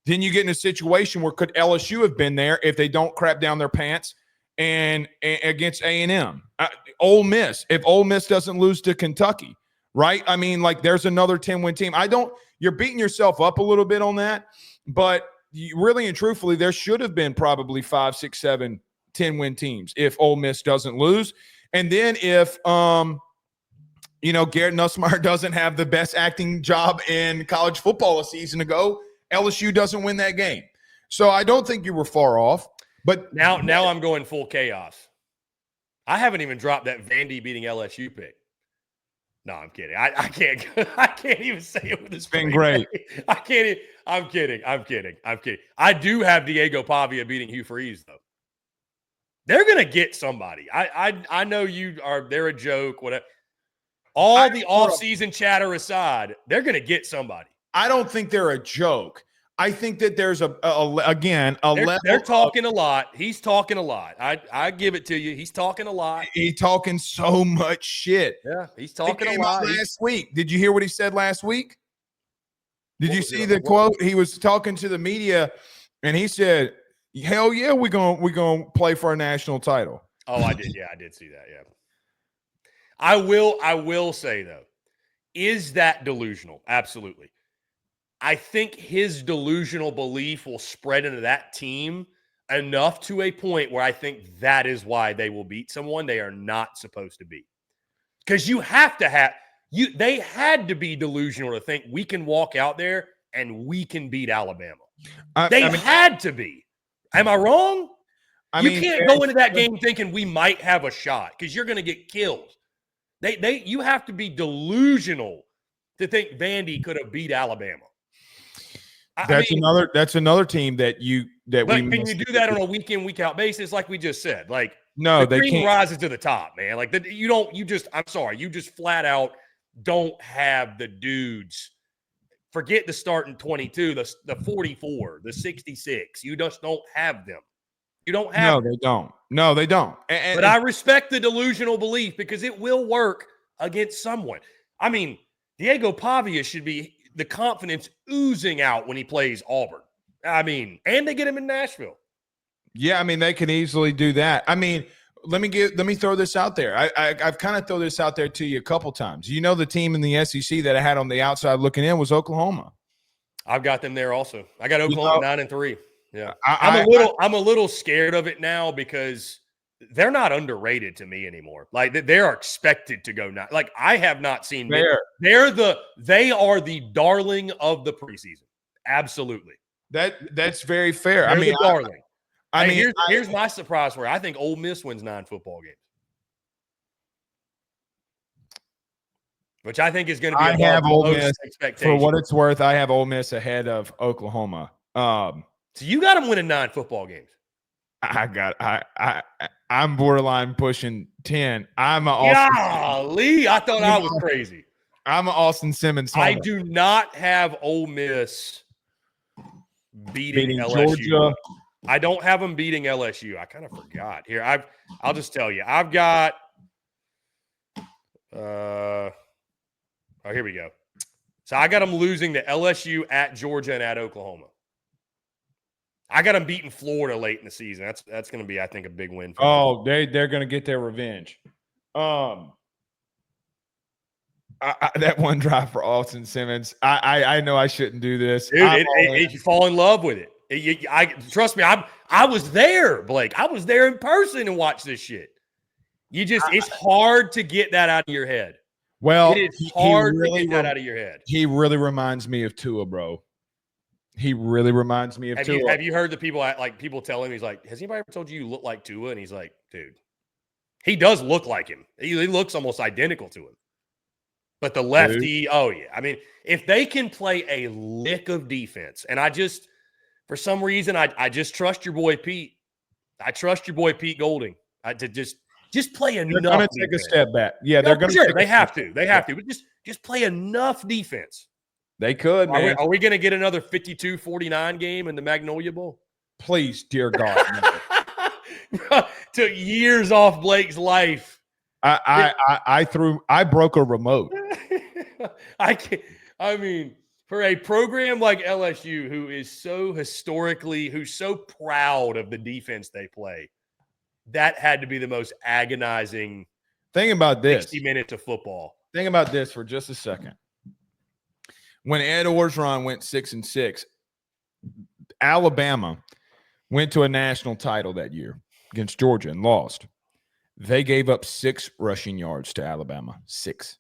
Speaker 2: Then you get in a situation where could LSU have been there if they don't crap down their pants and against A&M? Ole Miss, if Ole Miss doesn't lose to Kentucky, right? I mean, like there's another 10-win team. You're beating yourself up a little bit on that, but really and truthfully, there should have been probably 5, 6, 7 10-win teams if Ole Miss doesn't lose. And then if you know, Garrett Nussmeier doesn't have the best acting job in college football a season ago, LSU doesn't win that game. So I don't think you were far off. But
Speaker 1: now I'm going full chaos. I haven't even dropped that Vandy beating LSU pick. No, I'm kidding. I can't. I can't even say it with this.
Speaker 2: It's been great.
Speaker 1: I can't. I'm kidding. I do have Diego Pavia beating Hugh Freeze though. They're gonna get somebody. I know you are. They're a joke. Whatever. All the offseason chatter aside, they're gonna get somebody.
Speaker 2: I don't think they're a joke. I think that there's a level.
Speaker 1: They're talking a lot. He's talking a lot. I give it to you. He's talking a lot.
Speaker 2: He's talking so much shit.
Speaker 1: Yeah, he's talking a lot.
Speaker 2: Last week, did you hear what he said last week? Did you see the quote? He was talking to the media, and he said, "Hell yeah, we're gonna play for a national title."
Speaker 1: Oh, I did. Yeah, I did see that. Yeah. I will say though, is that delusional? Absolutely. I think his delusional belief will spread into that team enough to a point where I think that is why they will beat someone they are not supposed to beat. Because you have to have they had to be delusional to think we can walk out there and we can beat Alabama. They had to be. Am I wrong? You can't go into that game thinking we might have a shot because you're going to get killed. You have to be delusional to think Vandy could have beat Alabama.
Speaker 2: That's another team that
Speaker 1: can you do that on a week in, week out basis, like we just said? Like,
Speaker 2: no,
Speaker 1: the
Speaker 2: cream
Speaker 1: can't. Rises to the top, man. Like you just flat out don't have the dudes. Forget the starting 22, the 44, the 66. You just don't have them. You don't have them.
Speaker 2: No, they don't.
Speaker 1: But I respect the delusional belief because it will work against someone. I mean, Diego Pavia should be the confidence oozing out when he plays Auburn. I mean, and they get him in Nashville.
Speaker 2: Yeah, I mean, they can easily do that. I mean, let me throw this out there. I've kind of thrown this out there to you a couple times. You know, the team in the SEC that I had on the outside looking in was Oklahoma.
Speaker 1: I've got them there also. I got Oklahoma 9-3. Yeah, I'm a little scared of it now because they're not underrated to me anymore. Like they are expected to go 9. Like I have not seen they are the darling of the preseason. Absolutely.
Speaker 2: That's very fair.
Speaker 1: They're the darling.
Speaker 2: I mean,
Speaker 1: here's my surprise for you. I think Ole Miss wins 9 football games, which I think is going to be
Speaker 2: above
Speaker 1: most
Speaker 2: Miss,
Speaker 1: expectations.
Speaker 2: for what it's worth, I have Ole Miss ahead of Oklahoma.
Speaker 1: So you got them winning 9 football games.
Speaker 2: I'm borderline pushing 10.
Speaker 1: Golly, I thought I was crazy.
Speaker 2: I'm an Austin Simmons homer.
Speaker 1: I do not have Ole Miss beating LSU.
Speaker 2: Georgia.
Speaker 1: I don't have them beating LSU. I kind of forgot. Here, I'll just tell you. I've got here we go. So I got them losing to LSU, at Georgia, and at Oklahoma. I got them beating Florida late in the season. That's going to be, I think, a big win for them.
Speaker 2: They're going to get their revenge. That one drive for Austin Simmons. I know I shouldn't do this.
Speaker 1: Dude, you fall in love with it. Trust me, I was there, Blake. I was there in person and watched this shit. It's hard to get that out of your head.
Speaker 2: Well,
Speaker 1: it is hard to get that out of your head.
Speaker 2: He really reminds me of Tua, bro. He really reminds me of Tua.
Speaker 1: Have you heard the people tell him, he's like, has anybody ever told you look like Tua? And he's like, dude, he does look like him. He looks almost identical to him. But the lefty, oh yeah. I mean, if they can play a lick of defense, and for some reason, I just trust your boy Pete. I trust your boy Pete Golding to just play enough.
Speaker 2: They're going to take a step back. Yeah, they're going to.
Speaker 1: Sure, they have to. They have to. But just play enough defense.
Speaker 2: They could, man.
Speaker 1: Are we going to get another 52-49 game in the Magnolia Bowl?
Speaker 2: Please, dear God.
Speaker 1: Took years off Blake's life.
Speaker 2: I broke a remote.
Speaker 1: I can't. I mean, for a program like LSU, who's so proud of the defense they play, that had to be the most agonizing
Speaker 2: thing about this
Speaker 1: 60 minutes of football.
Speaker 2: Think about this for just a second. When Ed Orgeron went 6-6, Alabama went to a national title that year against Georgia and lost. They gave up 6 rushing yards to Alabama. 6.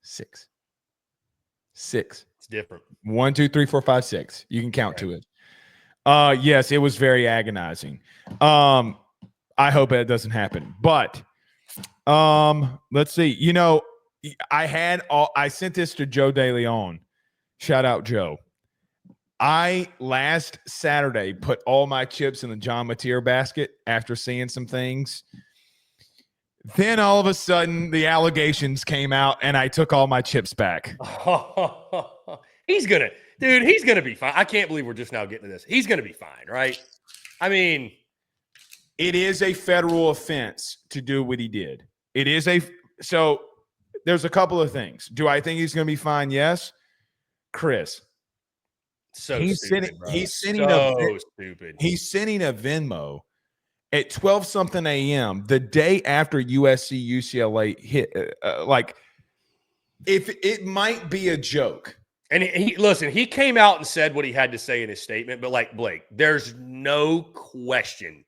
Speaker 2: It's
Speaker 1: different.
Speaker 2: 1, 2, 3, 4, 5, 6. You can count to it. Yes, it was very agonizing. I hope that doesn't happen. But let's see. You know, I sent this to Joe DeLeon. Shout out, Joe. I last Saturday put all my chips in the John Mateer basket after seeing some things. Then all of a sudden the allegations came out and I took all my chips back.
Speaker 1: He's going to be fine. I can't believe we're just now getting to this. He's going to be fine, right? I mean,
Speaker 2: it is a federal offense to do what he did. So there's a couple of things. Do I think he's going to be fine? Yes. Chris. He's sending a Venmo at 12-something a.m. the day after USC UCLA hit. If it might be a joke.
Speaker 1: And he came out and said what he had to say in his statement, but like Blake, there's no question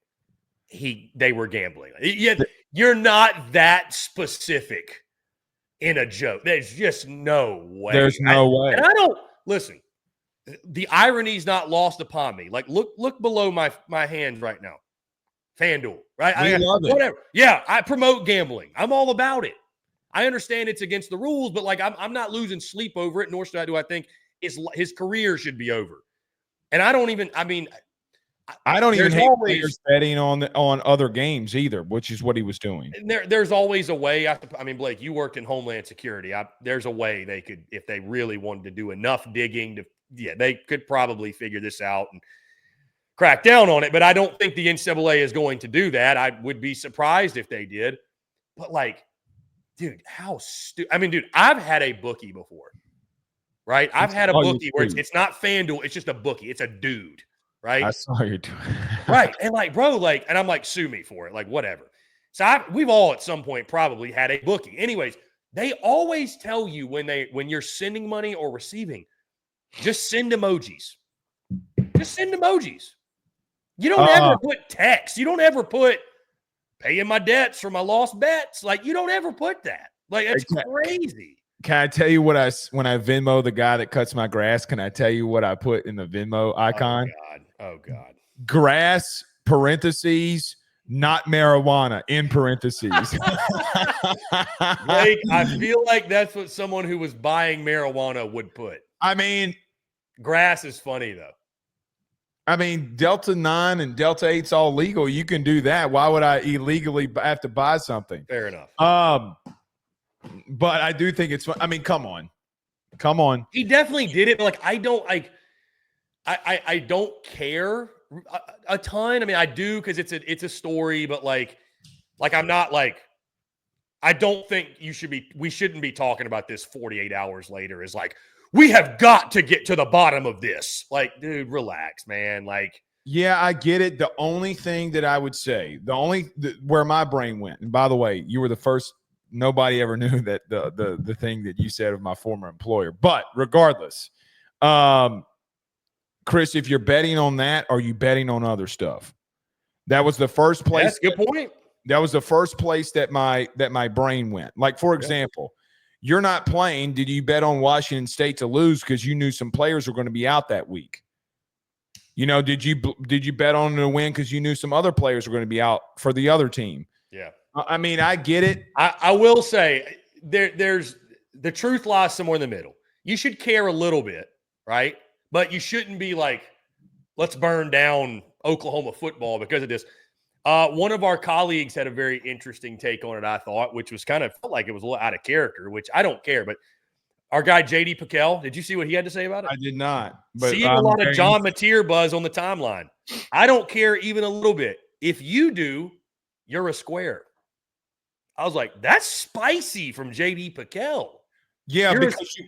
Speaker 1: they were gambling. You're not that specific in a joke. There's just no way.
Speaker 2: There's no way.
Speaker 1: And I don't listen. The irony's not lost upon me. Like look below my hands right now. FanDuel, right?
Speaker 2: We love it.
Speaker 1: Whatever. Yeah, I promote gambling. I'm all about it. I understand it's against the rules, but like I'm not losing sleep over it, nor do I think his career should be over. And I don't even hate
Speaker 2: players betting on other games either, which is what he was doing.
Speaker 1: There's always a way. Blake, you worked in Homeland Security. There's a way they could, if they really wanted to do enough digging they could probably figure this out and crack down on it. But I don't think the NCAA is going to do that. I would be surprised if they did. But like, dude, I've had a bookie before, right? I've had a bookie where it's not FanDuel. It's just a bookie. It's a dude, right?
Speaker 2: I saw you doing
Speaker 1: Right. And like, bro, like, and I'm like, sue me for it, like, whatever. So we've all at some point probably had a bookie. Anyways, they always tell you when you're sending money or receiving, just send emojis. Just send emojis. You don't ever put text. You don't ever put paying my debts for my lost bets. Like, you don't ever put that. Like, that's crazy.
Speaker 2: Can I tell you when I Venmo the guy that cuts my grass? Can I tell you what I put in the Venmo icon?
Speaker 1: Oh God.
Speaker 2: Grass parentheses, not marijuana in parentheses.
Speaker 1: Like, I feel like that's what someone who was buying marijuana would put.
Speaker 2: I mean,
Speaker 1: grass is funny though.
Speaker 2: I mean, Delta 9 and Delta 8's all legal. You can do that. Why would I illegally have to buy something?
Speaker 1: Fair enough.
Speaker 2: But I do think it's fun. I mean, come on.
Speaker 1: He definitely did it. But like, I don't care a ton. I mean, I do because it's a story, but like I'm not like, I don't think we shouldn't be talking about this 48 hours later is like, we have got to get to the bottom of this. Like, dude, relax, man. Like,
Speaker 2: yeah, I get it. The only thing that I would say, where my brain went, and by the way, you were the first, nobody ever knew that the thing that you said of my former employer. But regardless, Chris, if you're betting on that, are you betting on other stuff? That was the first place.
Speaker 1: That's a good point.
Speaker 2: That was the first place that my brain went. Like, for example, you're not playing. Did you bet on Washington State to lose because you knew some players were going to be out that week? You know, did you bet on them to win because you knew some other players were going to be out for the other team?
Speaker 1: Yeah.
Speaker 2: I mean, I get it.
Speaker 1: I will say there's the truth lies somewhere in the middle. You should care a little bit, right? But you shouldn't be like, let's burn down Oklahoma football because of this. One of our colleagues had a very interesting take on it, I thought, which was felt like it was a little out of character, which I don't care. But our guy, J.D. Pickell, did you see what he had to say about it?
Speaker 2: I did not. But
Speaker 1: seeing a lot of John Mateer buzz on the timeline. I don't care even a little bit. If you do, you're a square. I was like, that's spicy from J.D. Pickell.
Speaker 2: Yeah,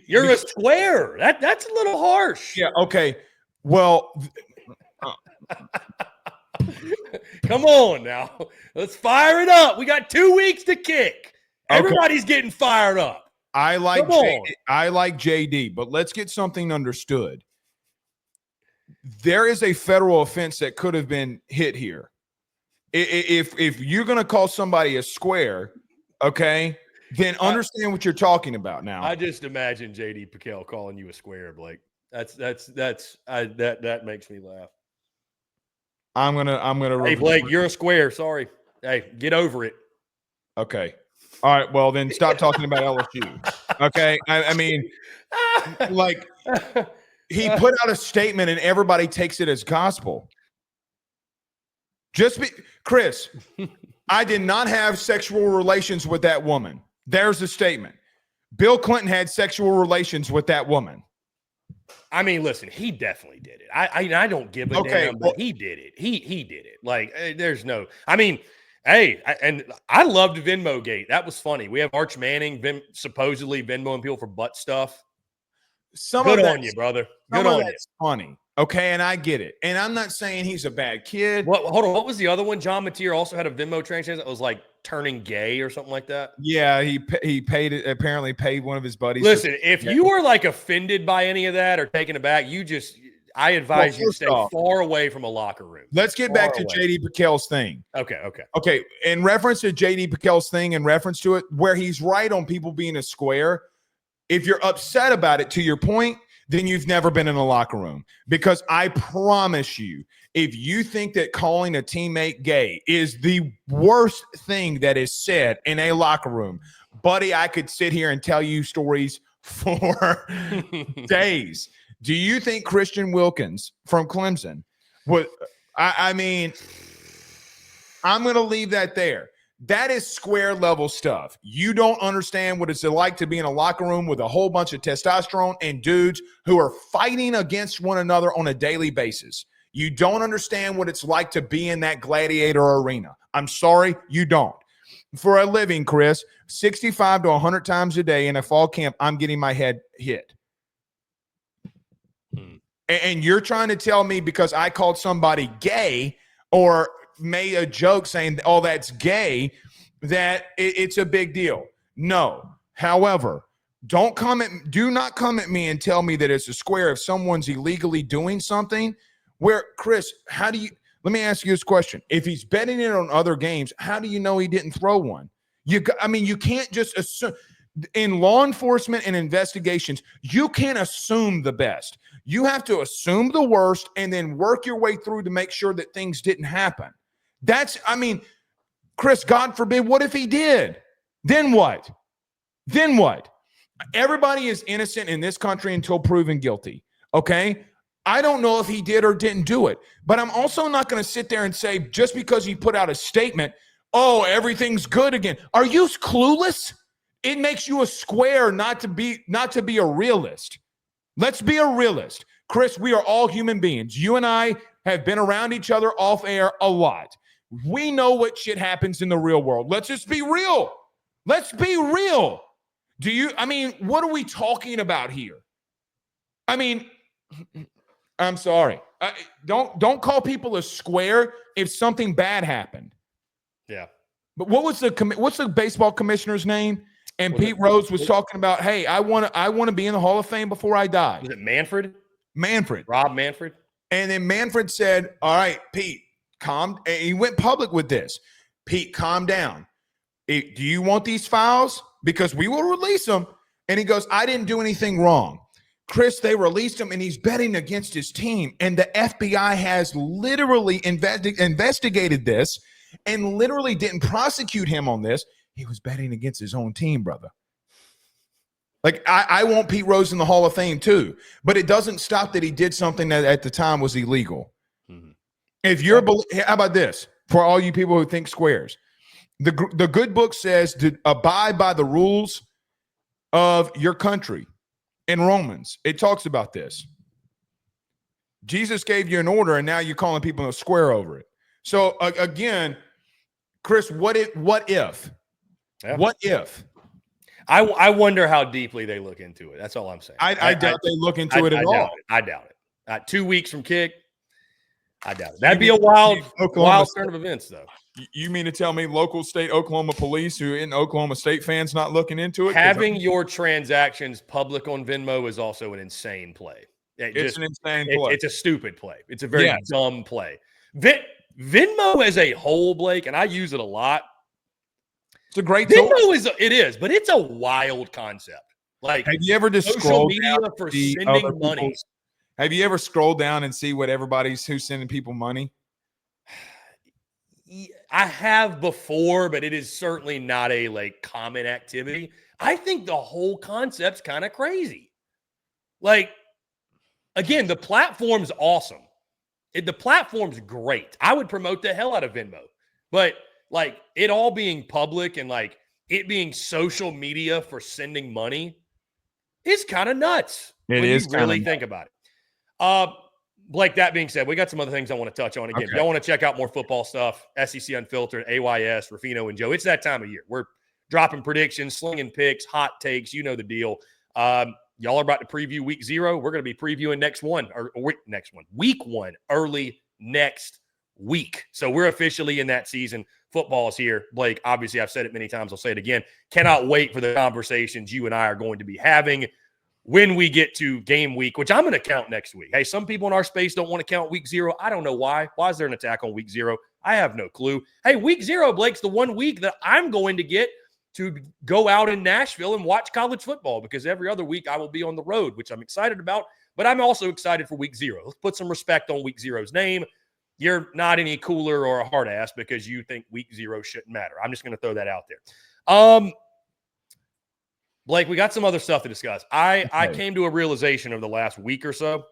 Speaker 1: you're a square. That's a little harsh.
Speaker 2: Yeah, okay. Well,
Speaker 1: come on now. Let's fire it up. We got 2 weeks to kick. Everybody's getting fired up.
Speaker 2: I like JD, but let's get something understood. There is a federal offense that could have been hit here. If you're going to call somebody a square, okay, then understand what you're talking about now.
Speaker 1: I just imagine J.D. Pickell calling you a square, Blake. That makes me laugh.
Speaker 2: I'm gonna.
Speaker 1: Hey, Blake, you're a square. Sorry. Hey, get over it.
Speaker 2: Okay. All right. Well, then stop talking about LSU. Okay. I mean, like, he put out a statement and everybody takes it as gospel. Chris, I did not have sexual relations with that woman. There's a statement. Bill Clinton had sexual relations with that woman.
Speaker 1: I mean, listen, he definitely did it. I don't give a damn, but he did it. He did it. Like, there's no. I mean, hey, I loved Venmogate. That was funny. We have Arch Manning supposedly Venmoing people for butt stuff. Good on you, brother. Good on you.
Speaker 2: Funny. Okay, and I get it. And I'm not saying he's a bad kid.
Speaker 1: Hold on. What was the other one? John Mateer also had a Venmo transaction that was like turning gay or something like that.
Speaker 2: Yeah, he paid it. Apparently paid one of his buddies.
Speaker 1: Listen, if you are like offended by any of that or taken aback, I advise you to stay far away from a locker room.
Speaker 2: Let's get back to J.D. Pickell's thing.
Speaker 1: Okay.
Speaker 2: In reference to J.D. Pickell's thing, in reference to it, where he's right on people being a square, if you're upset about it, to your point, then you've never been in a locker room. Because I promise you, if you think that calling a teammate gay is the worst thing that is said in a locker room, buddy, I could sit here and tell you stories for days. Do you think Christian Wilkins from Clemson would? I mean, I'm going to leave that there. That is square level stuff. You don't understand what it's like to be in a locker room with a whole bunch of testosterone and dudes who are fighting against one another on a daily basis. You don't understand what it's like to be in that gladiator arena. I'm sorry, you don't. For a living, Chris, 65 to 100 times a day in a fall camp, I'm getting my head hit. And you're trying to tell me because I called somebody gay or made a joke saying, oh, that's gay, that it's a big deal. No. However, do not come at me and tell me that it's a square if someone's illegally doing something where, Chris, let me ask you this question. If he's betting it on other games, how do you know he didn't throw one? You can't just assume. In law enforcement and investigations, you can't assume the best. You have to assume the worst and then work your way through to make sure that things didn't happen. Chris, God forbid, what if he did? Then what? Everybody is innocent in this country until proven guilty, okay? I don't know if he did or didn't do it, but I'm also not going to sit there and say just because he put out a statement, oh, everything's good again. Are you clueless? It makes you a square not to be a realist. Let's be a realist. Chris, we are all human beings. You and I have been around each other off air a lot. We know what shit happens in the real world. Let's just be real. Let's be real. What are we talking about here? I'm sorry. Don't call people a square if something bad happened.
Speaker 1: Yeah.
Speaker 2: But what's the baseball commissioner's name? And Pete Rose was talking about, hey, I want to be in the Hall of Fame before I die.
Speaker 1: Was it Manfred?
Speaker 2: Rob
Speaker 1: Manfred.
Speaker 2: And then Manfred said, all right, Pete, and he went public with this. Pete, calm down. Do you want these files? Because we will release them. And he goes, I didn't do anything wrong. Chris, they released him, and he's betting against his team. And the FBI has literally investigated this and literally didn't prosecute him on this. He was betting against his own team, brother. Like, I want Pete Rose in the Hall of Fame too, but it doesn't stop that he did something that at the time was illegal. Mm-hmm. How about this? For all you people who think squares, the good book says to abide by the rules of your country. In Romans, it talks about this. Jesus gave you an order, and now you're calling people a square over it. So again, Chris, what if? Yeah. What if?
Speaker 1: I wonder how deeply they look into it. That's all I'm saying.
Speaker 2: I doubt they look into it at all.
Speaker 1: I doubt it. 2 weeks from kick, I doubt it. That'd be a wild turn of events, though.
Speaker 2: You mean to tell me local state Oklahoma police who in Oklahoma State fans not looking into it?
Speaker 1: Having your transactions public on Venmo is also an insane play.
Speaker 2: It's an insane play.
Speaker 1: It's a stupid play. It's a very dumb play. Venmo as a whole, Blake, and I use it a lot.
Speaker 2: It's a great
Speaker 1: tool. It is, but it's a wild concept. Like,
Speaker 2: have you ever just
Speaker 1: social media for sending money?
Speaker 2: Have you ever scrolled down and see what who's sending people money?
Speaker 1: I have before, but it is certainly not a common activity. I think the whole concept's kind of crazy. Like, again, the platform's awesome. The platform's great. I would promote the hell out of Venmo, but it all being public and it being social media for sending money is kind of nuts. When you really think about it. Blake, that being said, we got some other things I want to touch on. Again, y'all want to check out more football stuff, SEC Unfiltered, AYS, Ruffino, and Joe. It's that time of year. We're dropping predictions, slinging picks, hot takes. You know the deal. Y'all are about to preview week 0. We're going to be previewing week 1, early next week. So we're officially in that season. Football is here. Blake, obviously, I've said it many times. I'll say it again. Cannot wait for the conversations you and I are going to be having when we get to game week, which I'm going to count next week. Hey, some people in our space don't want to count week 0. I don't know why. Why is there an attack on week 0? I have no clue. Hey, week 0, Blake's the 1 week that I'm going to get to go out in Nashville and watch college football, because every other week I will be on the road, which I'm excited about, but I'm also excited for week 0. Let's put some respect on week 0's name. You're not any cooler or a hard ass because you think week 0 shouldn't matter. I'm just going to throw that out there. Blake, we got some other stuff to discuss. I came to a realization over the last week or so,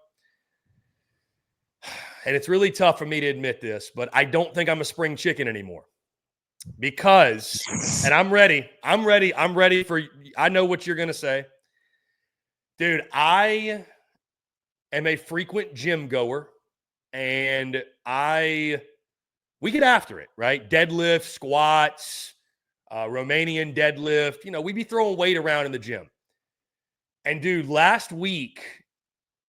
Speaker 1: and it's really tough for me to admit this, but I don't think I'm a spring chicken anymore. Because, and I'm ready for, I know what you're going to say. Dude, I am a frequent gym goer, and we get after it, right? Deadlift, squats, Romanian deadlift. We be throwing weight around in the gym. And dude, last week,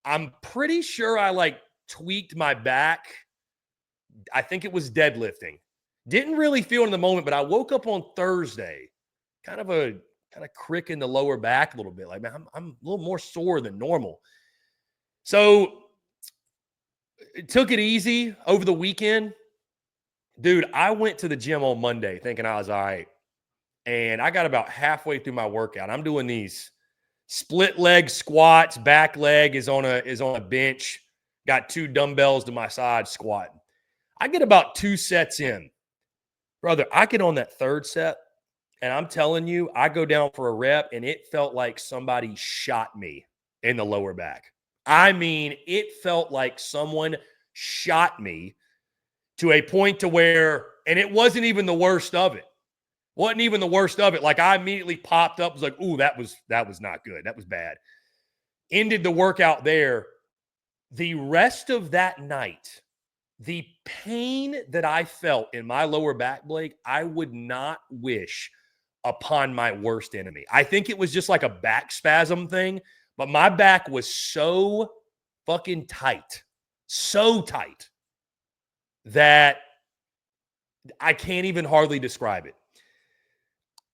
Speaker 1: I'm pretty sure I like tweaked my back. I think it was deadlifting. Didn't really feel it in the moment, but I woke up on Thursday, kind of crick in the lower back a little bit. Like, man, I'm a little more sore than normal. So took it easy over the weekend. Dude, I went to the gym on Monday thinking I was all right. And I got about halfway through my workout. I'm doing these split leg squats. Back leg is on a bench. Got 2 dumbbells to my side squatting. I get about 2 sets in. Brother, I get on that 3rd set, and I'm telling you, I go down for a rep, and it felt like somebody shot me in the lower back. I mean, it felt like someone shot me to a point to where, and it wasn't even the worst of it. Wasn't even the worst of it. Like, I immediately popped up, was like, ooh, that was not good. That was bad. Ended the workout there. The rest of that night, the pain that I felt in my lower back, Blake, I would not wish upon my worst enemy. I think it was just like a back spasm thing, but my back was so fucking tight, so tight that I can't even hardly describe it.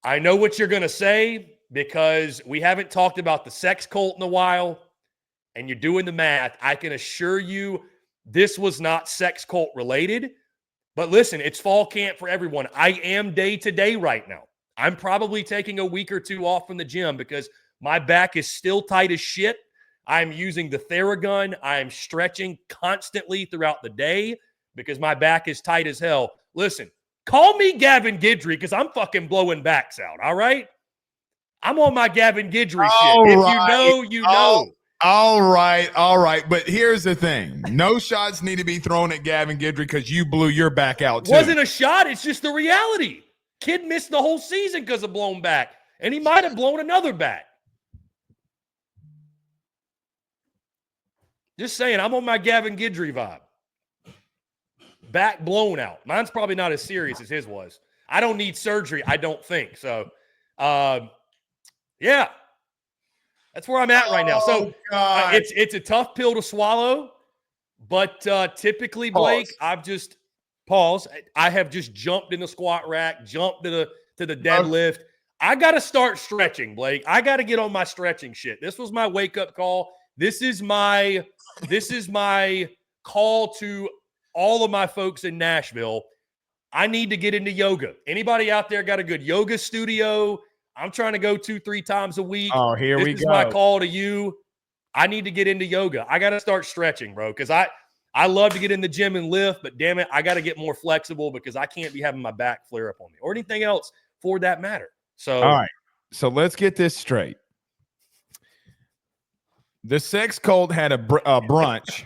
Speaker 1: I know what you're going to say because we haven't talked about the sex cult in a while, and you're doing the math. I can assure you this was not sex cult related. But listen, it's fall camp for everyone. I am day to day right now. I'm probably taking a week or 2 off from the gym because my back is still tight as shit. I'm using the Theragun. I'm stretching constantly throughout the day because my back is tight as hell. Listen, call me Gavin Guidry because I'm fucking blowing backs out, all right? I'm on my Gavin Guidry shit. If you know, you know.
Speaker 2: All right. But here's the thing. No shots need to be thrown at Gavin Guidry because you blew your back out, too.
Speaker 1: Wasn't a shot. It's just the reality. Kid missed the whole season because of blown back, and he might have blown another back. Just saying, I'm on my Gavin Guidry vibe. Back blown out. Mine's probably not as serious as his was. I don't need surgery, I don't think. So, yeah. That's where I'm at right now. So it's a tough pill to swallow, but typically, Blake, I've just pause. I have just jumped in the squat rack, jumped to the deadlift. I got to start stretching, Blake. I got to get on my stretching shit. This was my wake up call. This is my call to all of my folks in Nashville. I need to get into yoga. Anybody out there got a good yoga studio? I'm trying to go 2-3 times a week.
Speaker 2: Oh, here we go.
Speaker 1: This is my call to you. I need to get into yoga. I got to start stretching, bro, because I love to get in the gym and lift, but damn it, I got to get more flexible because I can't be having my back flare up on me or anything else for that matter. So,
Speaker 2: all right. So let's get this straight. The sex cult had a brunch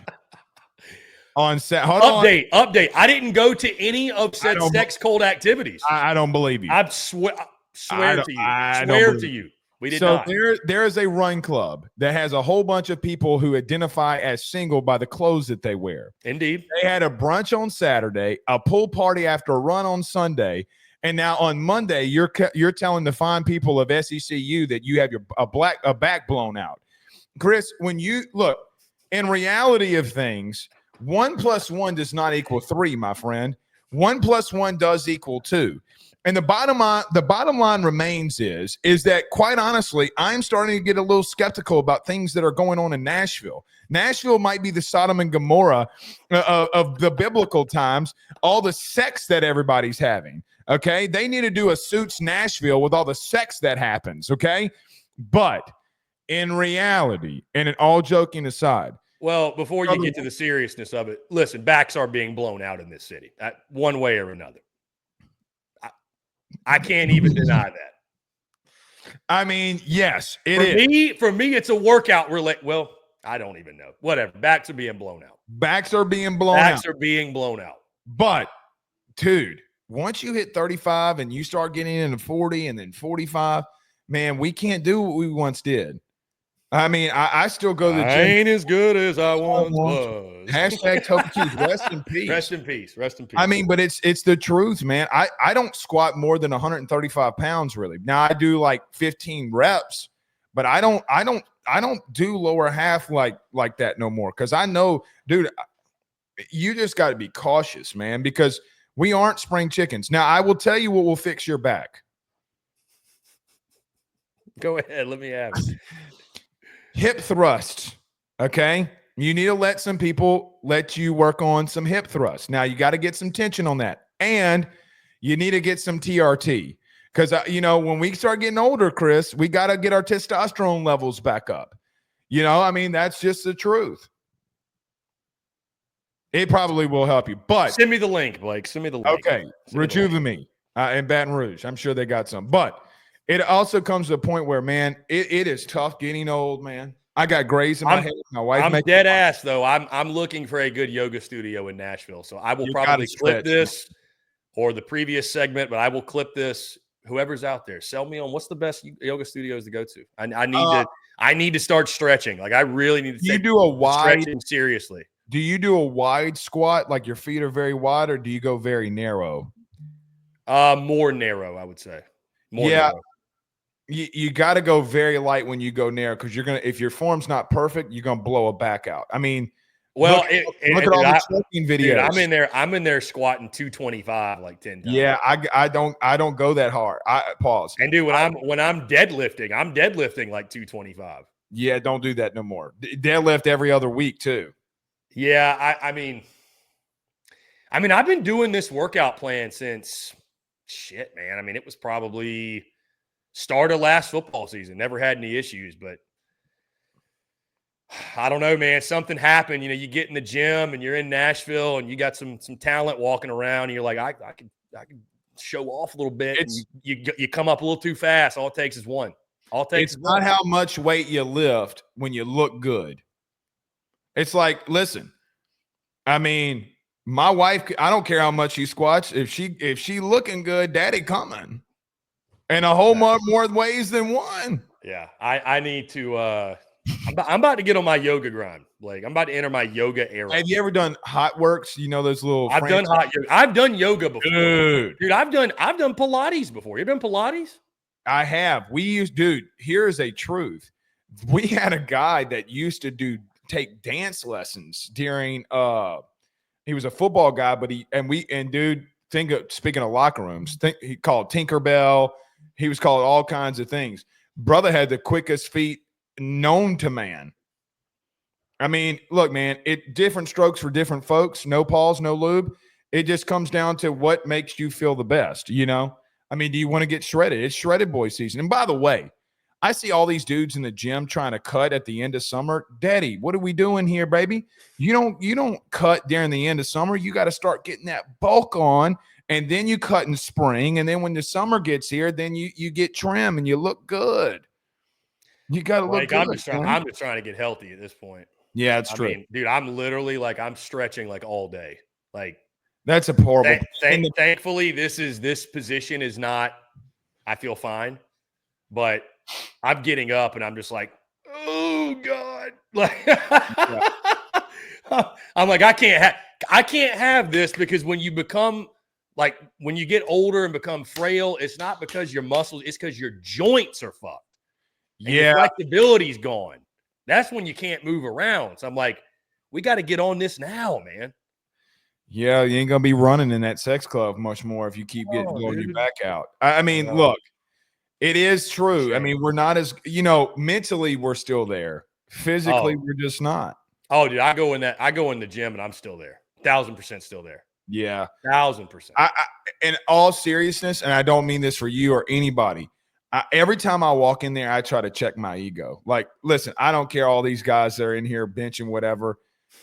Speaker 2: on Saturday.
Speaker 1: Update. I didn't go to any of said sex cult activities.
Speaker 2: I don't believe you.
Speaker 1: I swear to you. We did not.
Speaker 2: So there is a run club that has a whole bunch of people who identify as single by the clothes that they wear.
Speaker 1: Indeed.
Speaker 2: They had a brunch on Saturday, a pool party after a run on Sunday, and now on Monday you're telling the fine people of SECU that you have a back blown out. Chris, when you look, in reality of things, 1 + 1 does not equal 3, my friend. 1 + 1 does equal 2. And the bottom line remains is that, quite honestly, I'm starting to get a little skeptical about things that are going on in Nashville. Nashville might be the Sodom and Gomorrah of the biblical times, all the sex that everybody's having, okay? They need to do a Suits Nashville with all the sex that happens, okay? But in reality, and all joking aside,
Speaker 1: well, before you get to the seriousness of it, listen, backs are being blown out in this city, one way or another. I can't even deny that.
Speaker 2: I mean, yes, it is.
Speaker 1: For me, it's a workout related. Well, I don't even know. Whatever. Backs are being blown out.
Speaker 2: Backs are being blown out. But, dude, once you hit 35 and you start getting into 40 and then 45, man, we can't do what we once did. I mean, I still go to the gym.
Speaker 1: I ain't as good as I once was.
Speaker 2: Hashtag Token Rest in peace.
Speaker 1: Rest in peace. Rest in peace.
Speaker 2: I mean, but it's the truth, man. I don't squat more than 135 pounds, really. Now I do like 15 reps, but I don't do lower half like that no more. Cause I know, dude, you just got to be cautious, man, because we aren't spring chickens. Now, I will tell you what will fix your back.
Speaker 1: Go ahead. Let me have it.
Speaker 2: Hip thrusts. Okay. You need to let some people let you work on some hip thrusts. Now, you got to get some tension on that. And you need to get some TRT. Because, when we start getting older, Chris, we got to get our testosterone levels back up. I mean, that's just the truth. It probably will help you. But
Speaker 1: send me the link, Blake. Send me the link.
Speaker 2: Okay. Rejuvenate in Baton Rouge. I'm sure they got some. But it also comes to a point where, man, it is tough getting old, man. I got grays in my head. My wife.
Speaker 1: I'm dead ass though. I'm looking for a good yoga studio in Nashville. So I will probably clip this or the previous segment, but I will clip this. Whoever's out there, sell me on what's the best yoga studios to go to. I need to start stretching. Like I really need to.
Speaker 2: You do a wide
Speaker 1: stretching seriously.
Speaker 2: Do you do a wide squat, like your feet are very wide, or do you go very narrow?
Speaker 1: More narrow, I would say. More narrow.
Speaker 2: You got to go very light when you go narrow because if your form's not perfect, you're gonna blow a back out. I mean,
Speaker 1: well,
Speaker 2: look at all the trekking videos.
Speaker 1: Dude, I'm in there squatting 225 like 10 times.
Speaker 2: Yeah, I don't go that hard. I pause.
Speaker 1: And dude, when I'm deadlifting like 225.
Speaker 2: Yeah, don't do that no more. Deadlift every other week too.
Speaker 1: Yeah, I mean, I've been doing this workout plan since shit, man. I mean, it was probably start of last football season. Never had any issues, but I don't know, man. Something happened. You get in the gym and you're in Nashville and you got some talent walking around. And you're like, I can show off a little bit. And you come up a little too fast. All it takes is one.
Speaker 2: It's not how much weight you lift when you look good. It's like, listen, I mean, my wife, I don't care how much she squats. If she looking good, daddy coming. And a whole lot more ways than one.
Speaker 1: Yeah, I need to I'm about to get on my yoga grind, Blake. I'm about to enter my yoga era.
Speaker 2: Have you ever done hot works? Those little
Speaker 1: I've done yoga before. Dude, I've done Pilates before. You done Pilates?
Speaker 2: I have. Here's a truth. We had a guy that used to take dance lessons during he was a football guy, but speaking of locker rooms, he called Tinkerbell. He was called all kinds of things. Brother had the quickest feet known to man. I mean, look, man, different strokes for different folks. No pause, no lube. It just comes down to what makes you feel the best, I mean, do you want to get shredded? It's shredded boy season. And by the way, I see all these dudes in the gym trying to cut at the end of summer. Daddy, what are we doing here, baby? You don't cut during the end of summer. You got to start getting that bulk on, and then you cut in spring. And then when the summer gets here, then you get trim and you look good. You got to look good.
Speaker 1: I'm just trying to get healthy at this point.
Speaker 2: Yeah, it's true.
Speaker 1: I mean, dude, I'm literally I'm stretching all day.
Speaker 2: That's a horrible.
Speaker 1: Thankfully, this position is not. I feel fine, but I'm getting up and I'm just like, oh God, I'm like, I can't have this because when you become when you get older and become frail, it's not because your muscles, it's because your joints are fucked. Your flexibility's gone. That's when you can't move around. So I'm like, we got to get on this now, man.
Speaker 2: Yeah, you ain't gonna be running in that sex club much more if you keep blowing your back out. I mean, look, it is true. I mean, we're not as mentally we're still there. Physically, we're just not.
Speaker 1: Oh, dude, I go in the gym and I'm still there. 1,000% still there.
Speaker 2: Yeah,
Speaker 1: 1,000%.
Speaker 2: In all seriousness, and I don't mean this for you or anybody. Every time I walk in there, I try to check my ego. Like, listen, I don't care all these guys that are in here benching whatever.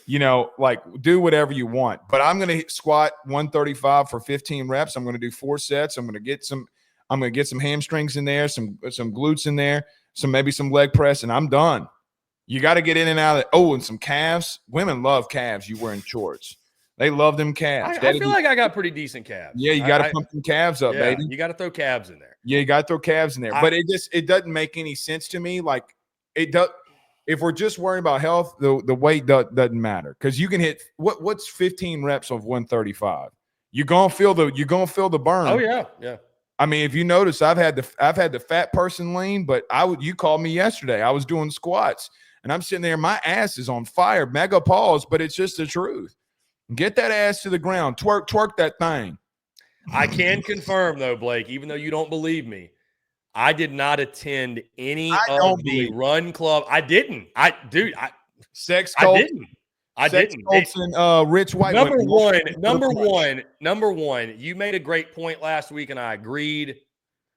Speaker 2: Do whatever you want. But I'm going to squat 135 for 15 reps. I'm going to do 4 sets. I'm going to get some hamstrings in there, some glutes in there, maybe some leg press, and I'm done. You got to get in and out of and some calves. Women love calves you wearing shorts. They love them calves.
Speaker 1: I feel like I got pretty decent calves.
Speaker 2: Yeah, you got to pump some calves up, baby.
Speaker 1: You got to throw calves in there.
Speaker 2: Yeah, you got to throw calves in there. But it doesn't make any sense to me. Like, it does. If we're just worrying about health, the weight doesn't matter because you can hit what's 15 reps of 135. You're gonna feel the burn.
Speaker 1: Oh yeah.
Speaker 2: I mean, if you notice, I've had the fat person lean, but you called me yesterday. I was doing squats and I'm sitting there. My ass is on fire. Mega pause, but it's just the truth. Get that ass to the ground. Twerk that thing.
Speaker 1: I can confirm though, Blake, even though you don't believe me, I did not attend any of the run club. I didn't.
Speaker 2: Sex
Speaker 1: I
Speaker 2: cults.
Speaker 1: didn't. I
Speaker 2: Sex
Speaker 1: didn't.
Speaker 2: cults and rich white
Speaker 1: Number
Speaker 2: women.
Speaker 1: Number one, you made a great point last week, and I agreed.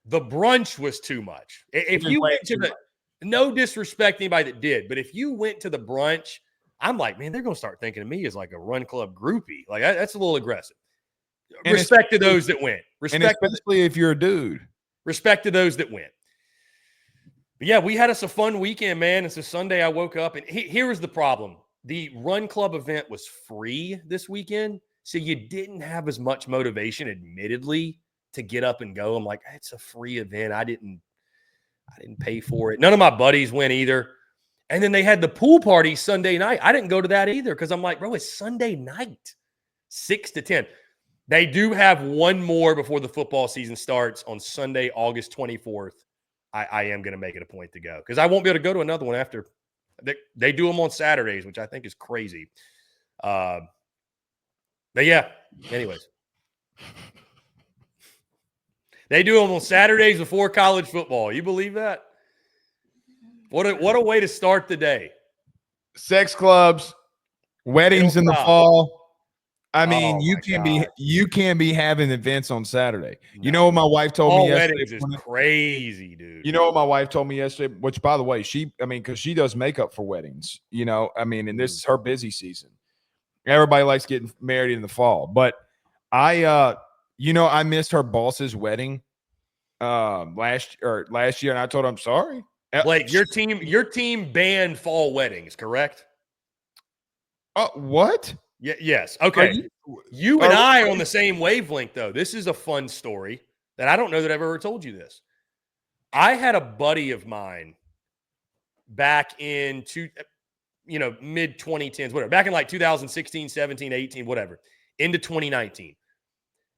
Speaker 1: The brunch was too much. If you went to no disrespect to anybody that did, but if you went to the brunch, I'm like, man, they're going to start thinking of me as like a run club groupie. Like that's a little aggressive. Respect to those that went.
Speaker 2: Respect, especially if you're a dude.
Speaker 1: Respect to those that went. But yeah, we had us a fun weekend, man. It's a Sunday. I woke up, and here was the problem. The run club event was free this weekend, so you didn't have as much motivation, admittedly, to get up and go. I'm like, it's a free event. I didn't pay for it. None of my buddies went either. And then they had the pool party Sunday night. I didn't go to that either because I'm like, bro, it's Sunday night, 6 to 10. They do have one more before the football season starts on Sunday, August 24th. I am going to make it a point to go because I won't be able to go to another one after. They do them on Saturdays, which I think is crazy. But yeah, anyways. They do them on Saturdays before college football. You believe that? What a way to start the day.
Speaker 2: Sex clubs, weddings in the fall. I mean, you can't be having events on Saturday. No. You know what my wife told me yesterday?
Speaker 1: Weddings is crazy, dude.
Speaker 2: You know what my wife told me yesterday? Which, by the way, because she does makeup for weddings. You know, I mean, and this is her busy season. Everybody likes getting married in the fall, but I missed her boss's wedding last year, and I told her I'm sorry.
Speaker 1: Blake, your team banned fall weddings, correct?
Speaker 2: What?
Speaker 1: Yeah, yes. Okay. You and I are on the same wavelength, though. This is a fun story that I don't know that I've ever told you this. I had a buddy of mine back in mid 2010s, whatever, back in like 2016, 17, 18, whatever, into 2019.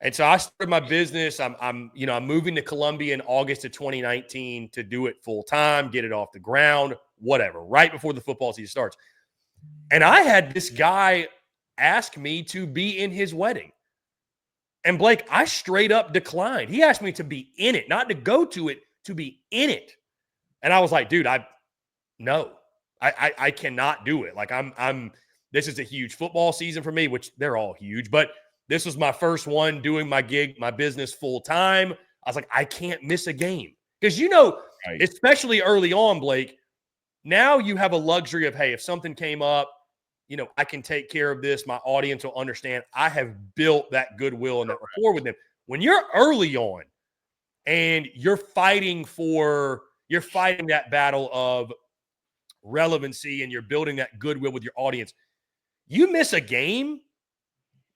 Speaker 1: And so I started my business. I'm moving to Columbia in August of 2019 to do it full time, get it off the ground, whatever, right before the football season starts. And I had this guy ask me to be in his wedding. And Blake, I straight up declined. He asked me to be in it, not to go to it, to be in it. And I was like, dude, I cannot do it. Like this is a huge football season for me, which they're all huge, but this was my first one doing my gig, my business full time. I was like, I can't miss a game. Because, right. Especially early on, Blake, now you have a luxury of, hey, if something came up, I can take care of this. My audience will understand. I have built that goodwill and that rapport with them. When you're early on and you're fighting that battle of relevancy and you're building that goodwill with your audience, you miss a game,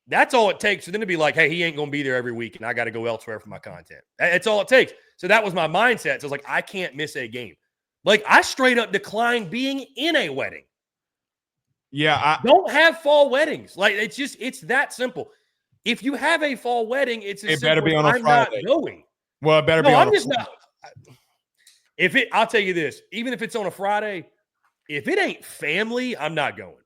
Speaker 1: that's all it takes for them to be like, hey, he ain't going to be there every week and I got to go elsewhere for my content. That's all it takes. So that was my mindset. So I was like, I can't miss a game. Like, I straight up declined being in a wedding.
Speaker 2: Yeah.
Speaker 1: Don't have fall weddings. Like, it's that simple. If you have a fall wedding, it
Speaker 2: better be on a Friday.
Speaker 1: Not going.
Speaker 2: Well, it better be on
Speaker 1: a Friday. I'll tell you this, even if it's on a Friday, if it ain't family, I'm not going.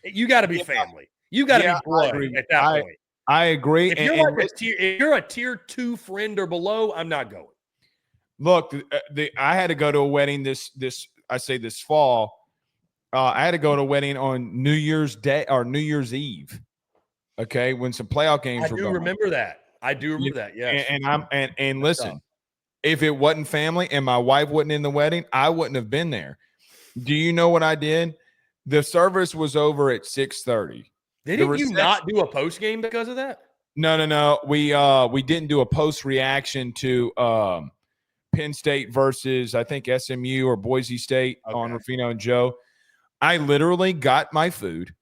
Speaker 1: You got to be family. You got to be blood at that point.
Speaker 2: I agree.
Speaker 1: If you're a tier 2 friend or below, I'm not going.
Speaker 2: Look, I had to go to a wedding this fall. I had to go to a wedding on New Year's Day or New Year's Eve. Okay, when some playoff games were going.
Speaker 1: I do remember that. Yes.
Speaker 2: And listen, if it wasn't family and my wife wasn't in the wedding, I wouldn't have been there. Do you know what I did? The service was over at 6:30.
Speaker 1: Didn't you not do a post game because of that?
Speaker 2: No. We didn't do a post reaction to Penn State versus I think SMU or Boise State on Ruffino and Joe. I literally got my food.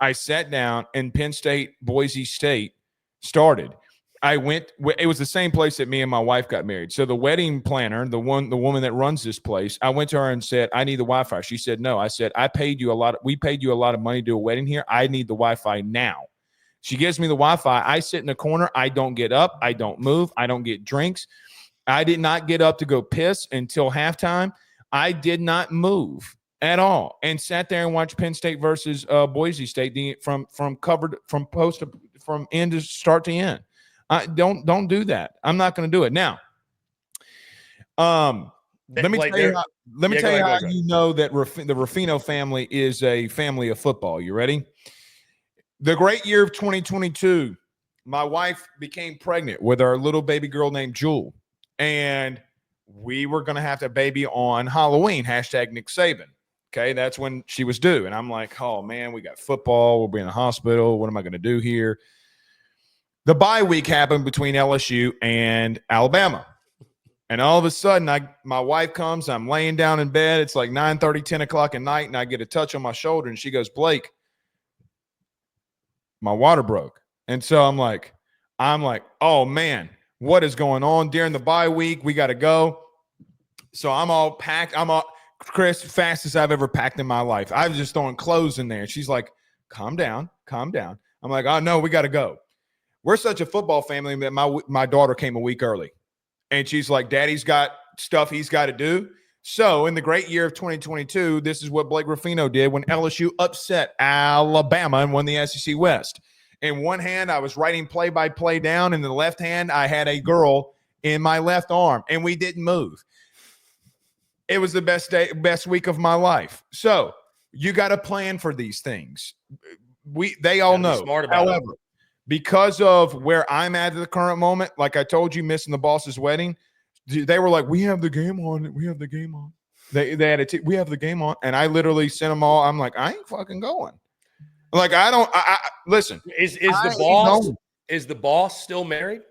Speaker 2: I sat down and Penn State, Boise State started. It was the same place that me and my wife got married. So the wedding planner, the woman that runs this place, I went to her and said, I need the Wi-Fi. She said, no. I said, we paid you a lot of money to do a wedding here. I need the Wi-Fi now. She gives me the Wi-Fi. I sit in the corner. I don't get up. I don't move. I don't get drinks. I did not get up to go piss until halftime. I did not move at all and sat there and watched Penn State versus Boise State from end to start to end. Don't do that. I'm not going to do it now. Let me tell you how you know that the Ruffino family is a family of football. You ready? The great year of 2022, my wife became pregnant with our little baby girl named Jewel. And we were going to have that baby on Halloween, hashtag Nick Saban. Okay, that's when she was due. And I'm like, oh, man, we got football. We'll be in the hospital. What am I going to do here? The bye week happened between LSU and Alabama. And all of a sudden, my wife comes. I'm laying down in bed. It's like 9:30, 10 o'clock at night, and I get a touch on my shoulder. And she goes, Blake, my water broke. And so I'm like, oh, man. What is going on during the bye week? We got to go. So I'm all packed. Chris, fastest I've ever packed in my life. I was just throwing clothes in there. She's like, calm down. I'm like, oh, no, we got to go. We're such a football family that my daughter came a week early. And she's like, Daddy's got stuff he's got to do. So in the great year of 2022, this is what Blake Ruffino did when LSU upset Alabama and won the SEC West. In one hand, I was writing play-by-play down. In the left hand, I had a girl in my left arm, and we didn't move. It was the best week of my life. So you got to plan for these things. They all know. However, because of where I'm at the current moment, like I told you, missing the boss's wedding, they were like, we have the game on. We have the game on. They had we have the game on. And I literally sent them all. I'm like, I ain't fucking going. Like, listen. Is
Speaker 1: the boss still married?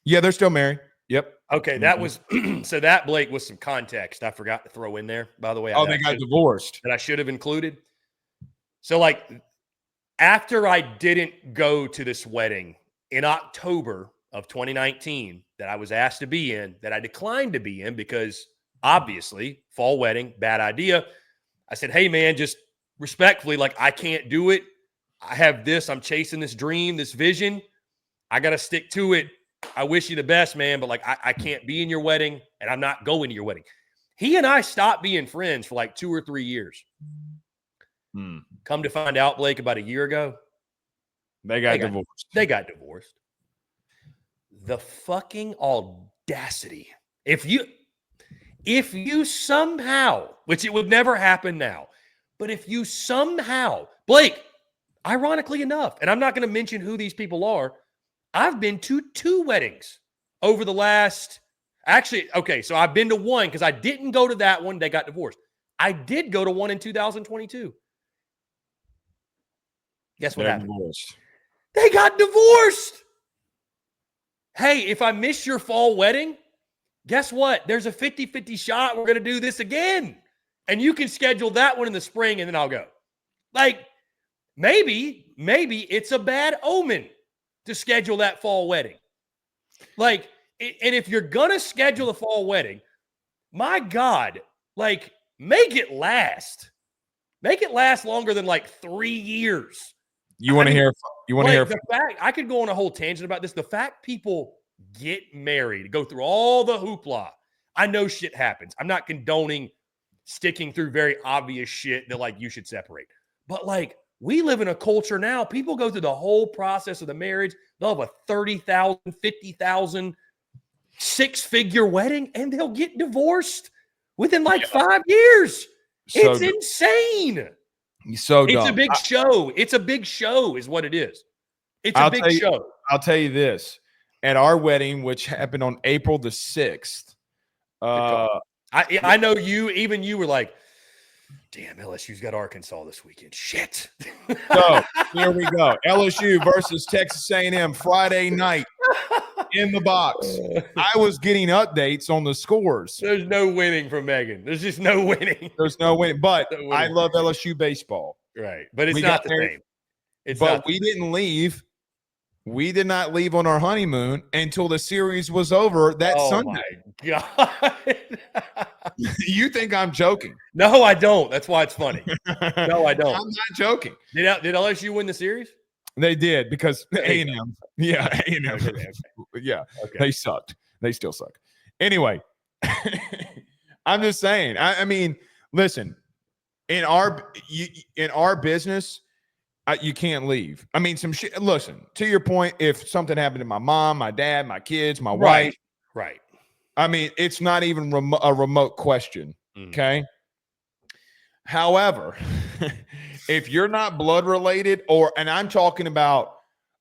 Speaker 2: Yeah, they're still married. Yep.
Speaker 1: Okay, that was so that Blake was some context I forgot to throw in there, by the way.
Speaker 2: They got divorced.
Speaker 1: That I should have included. So, like, after I didn't go to this wedding in October of 2019 that I was asked to be in, that I declined to be in because obviously fall wedding, bad idea. I said, hey, man, just respectfully, like, I can't do it. I have this. I'm chasing this dream, this vision. I got to stick to it. I wish you the best, man, but, like, I can't be in your wedding, and I'm not going to your wedding. He and I stopped being friends for, like, 2 or 3 years. Come to find out, Blake, about a year ago,
Speaker 2: they got divorced.
Speaker 1: They got divorced. The fucking audacity. If you somehow, which it would never happen now, but if you somehow, Blake, ironically enough, and I'm not going to mention who these people are, I've been to 2 weddings over the last, so I've been to one because I didn't go to that one. They got divorced. I did go to one in 2022. Guess what happened? Divorced. They got divorced. Hey, if I miss your fall wedding, guess what? There's a 50-50 shot we're going to do this again. And you can schedule that one in the spring, and then I'll go. Like, maybe it's a bad omen to schedule that fall wedding. Like, and if you're going to schedule a fall wedding, my God, like, make it last. Make it last longer than, like, 3 years.
Speaker 2: You want to hear?
Speaker 1: The fact, I could go on a whole tangent about this. The fact people get married, go through all the hoopla. I know shit happens. I'm not condoning sticking through very obvious shit that, like, you should separate. But, like, we live in a culture now. People go through the whole process of the marriage. They'll have a $30,000, $50,000, 6-figure wedding, and they'll get divorced within like 5 years. So it's insane.
Speaker 2: So dumb.
Speaker 1: It's a big show. It's a big show is what it is. It's a big show.
Speaker 2: I'll tell you this. At our wedding, which happened on April the 6th.
Speaker 1: I know you were like, damn, LSU's got Arkansas this weekend. Shit.
Speaker 2: So here we go. LSU versus Texas A&M Friday night in the box. I was getting updates on the scores.
Speaker 1: There's no winning from Megan. There's just no winning.
Speaker 2: There's no winning. But no winning. I love LSU baseball.
Speaker 1: Right. But it's not the same.
Speaker 2: But we didn't leave. We did not leave on our honeymoon until the series was over that Sunday. Oh, my God. You think I'm joking?
Speaker 1: No, I don't. That's why it's funny. No, I don't.
Speaker 2: I'm not joking.
Speaker 1: Did LSU win the series?
Speaker 2: They did because
Speaker 1: There you
Speaker 2: A&M. Yeah, A&M.
Speaker 1: Okay.
Speaker 2: Yeah,
Speaker 1: Okay.
Speaker 2: they sucked. They still suck. Anyway, I'm just saying. I mean, listen, in our business, you can't leave. I mean, some shit. Listen, to your point, if something happened to my mom, my dad, my kids, my wife,
Speaker 1: Right.
Speaker 2: I mean, it's not even a remote question. Okay. However, if you're not blood related, and I'm talking about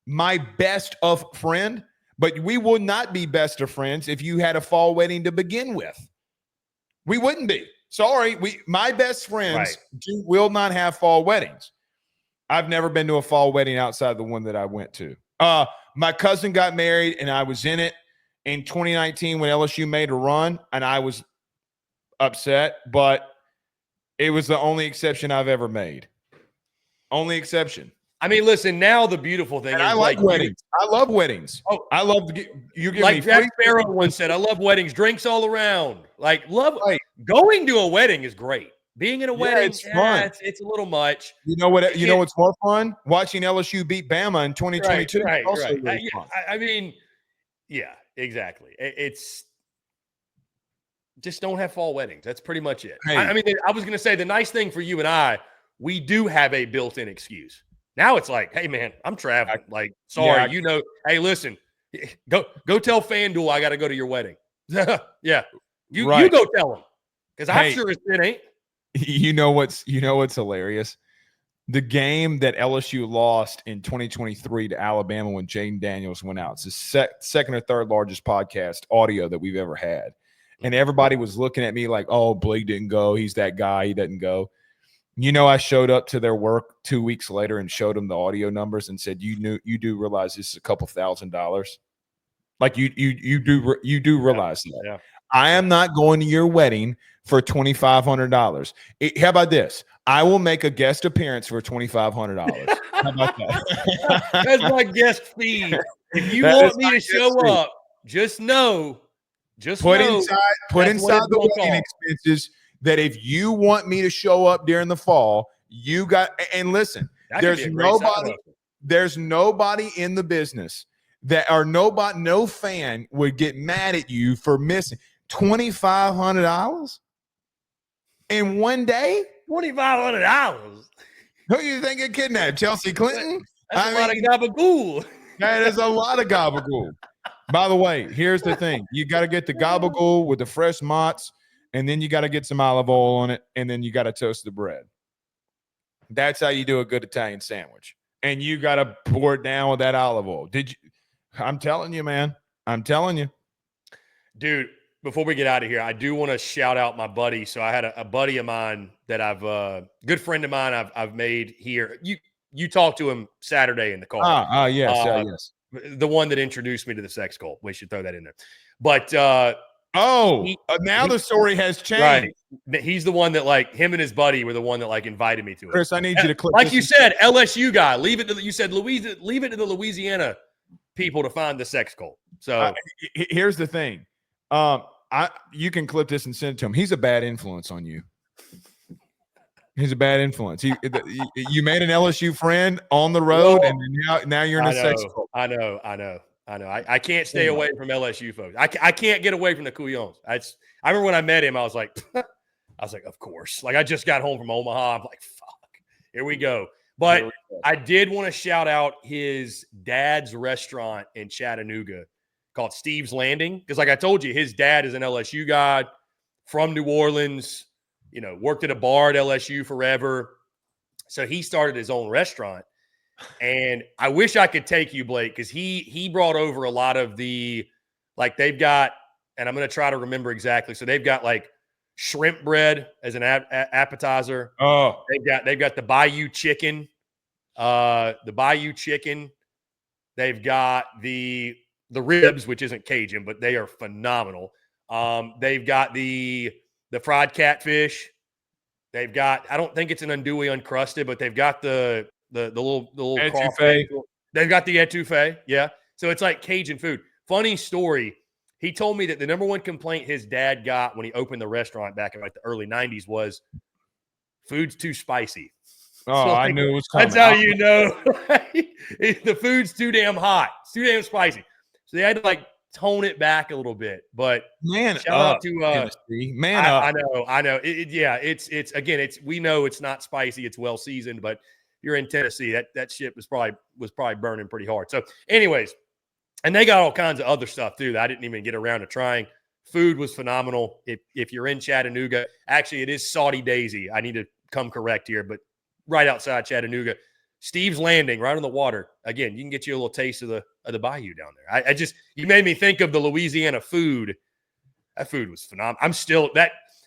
Speaker 2: my best of friend, but we would not be best of friends if you had a fall wedding to begin with. We wouldn't be. Sorry, my best friends will not have fall weddings. I've never been to a fall wedding outside the one that I went to. My cousin got married, and I was in it in 2019 when LSU made a run, and I was upset, but it was the only exception I've ever made. Only exception.
Speaker 1: I mean, listen, now the beautiful thing
Speaker 2: and
Speaker 1: is
Speaker 2: I like weddings. I love weddings.
Speaker 1: Oh,
Speaker 2: I love you give
Speaker 1: like
Speaker 2: me
Speaker 1: Jack
Speaker 2: free
Speaker 1: Sparrow once said, I love weddings, drinks all around. Like,
Speaker 2: Right.
Speaker 1: going to a wedding is great. Being in a wedding,
Speaker 2: it's fun.
Speaker 1: It's a little much.
Speaker 2: You know what? You know what's more fun? Watching LSU beat Bama in 2022.
Speaker 1: Right.
Speaker 2: Also really fun.
Speaker 1: I mean, yeah, exactly. It's just don't have fall weddings. That's pretty much it.
Speaker 2: Hey.
Speaker 1: I mean, I was going to say the nice thing for you and I, we do have a built-in excuse. Now it's like, hey man, I'm traveling. Like, sorry, hey, listen, go tell FanDuel I got to go to your wedding. Yeah, you go tell them because I'm sure it ain't.
Speaker 2: You know what's hilarious? The game that LSU lost in 2023 to Alabama when Jaden Daniels went out. It's the second or third largest podcast audio that we've ever had. And everybody was looking at me like, oh, Blake didn't go. He's that guy. He doesn't go. You know, I showed up to their work 2 weeks later and showed them the audio numbers and said, you do realize this is a couple $1,000. Like you do realize that. Yeah. I am not going to your wedding for $2,500. How about this? I will make a guest appearance for $2,500. How about that?
Speaker 1: That's my guest fee. If you want me to show up, just know.
Speaker 2: Put inside the wedding expenses that if you want me to show up during the fall, you got and listen, there's nobody in the business that no fan would get mad at you for missing $2,500 in one day.
Speaker 1: $2,500.
Speaker 2: Who you think you're kidnapped? Chelsea Clinton?
Speaker 1: That's a lot of gabagool.
Speaker 2: That is a lot of gabagool. By the way, here's the thing. You got to get the gabagool with the fresh mozz, and then you got to get some olive oil on it, and then you got to toast the bread. That's how you do a good Italian sandwich. And you got to pour it down with that olive oil. I'm telling you, man. I'm telling you. Dude,
Speaker 1: before we get out of here, I do want to shout out my buddy. So I had a buddy of mine that good friend of mine I've made here. You talked to him Saturday in the car.
Speaker 2: Yes.
Speaker 1: The one that introduced me to the sex cult. We should throw that in there. But
Speaker 2: now the story has changed.
Speaker 1: Right. He's the one that him and his buddy were the one that invited me to it.
Speaker 2: Chris, I need you to click.
Speaker 1: Like you said, LSU guy. Leave it to the Louisiana people to find the sex cult. So
Speaker 2: here's the thing. You can clip this and send it to him. He's a bad influence on you. He's a bad influence. You made an LSU friend on the road, and now you're in a sex cult.
Speaker 1: I know. I can't stay away from LSU folks. I can't get away from the Couillons. I remember when I met him, I was like, of course. I just got home from Omaha. I'm like, fuck, here we go. But I did want to shout out his dad's restaurant in Chattanooga called Steve's Landing. Because like I told you, his dad is an LSU guy from New Orleans, worked at a bar at LSU forever. So he started his own restaurant. And I wish I could take you, Blake, because he brought over a lot of the, they've got, and I'm going to try to remember exactly. So they've got shrimp bread as an appetizer.
Speaker 2: Oh,
Speaker 1: they've got the Bayou chicken. They've got the ribs, which isn't Cajun, but they are phenomenal. They've got the fried catfish. They've got, I don't think it's an andouille uncrusted, but they've got the little
Speaker 2: etouffee.
Speaker 1: They've got the etouffee. Yeah. So it's like Cajun food. Funny story. He told me that the number one complaint his dad got when he opened the restaurant back in the early 90s was food's too spicy.
Speaker 2: Oh,
Speaker 1: So,
Speaker 2: I knew it was coming.
Speaker 1: That's how you know the food's too damn hot. It's too damn spicy. So they had to like tone it back a little bit. But
Speaker 2: man
Speaker 1: shout
Speaker 2: up,
Speaker 1: out to
Speaker 2: Tennessee. Man up.
Speaker 1: I know. It's again, we know it's not spicy, it's well seasoned, but you're in Tennessee. That shit was probably burning pretty hard. So, anyways, and they got all kinds of other stuff too that I didn't even get around to trying. Food was phenomenal. If you're in Chattanooga, actually it is Saudi Daisy. I need to come correct here, but right outside Chattanooga, Steve's Landing, right on the water. Again, you can get you a little taste of the bayou down there. You made me think of the Louisiana food. That food was phenomenal.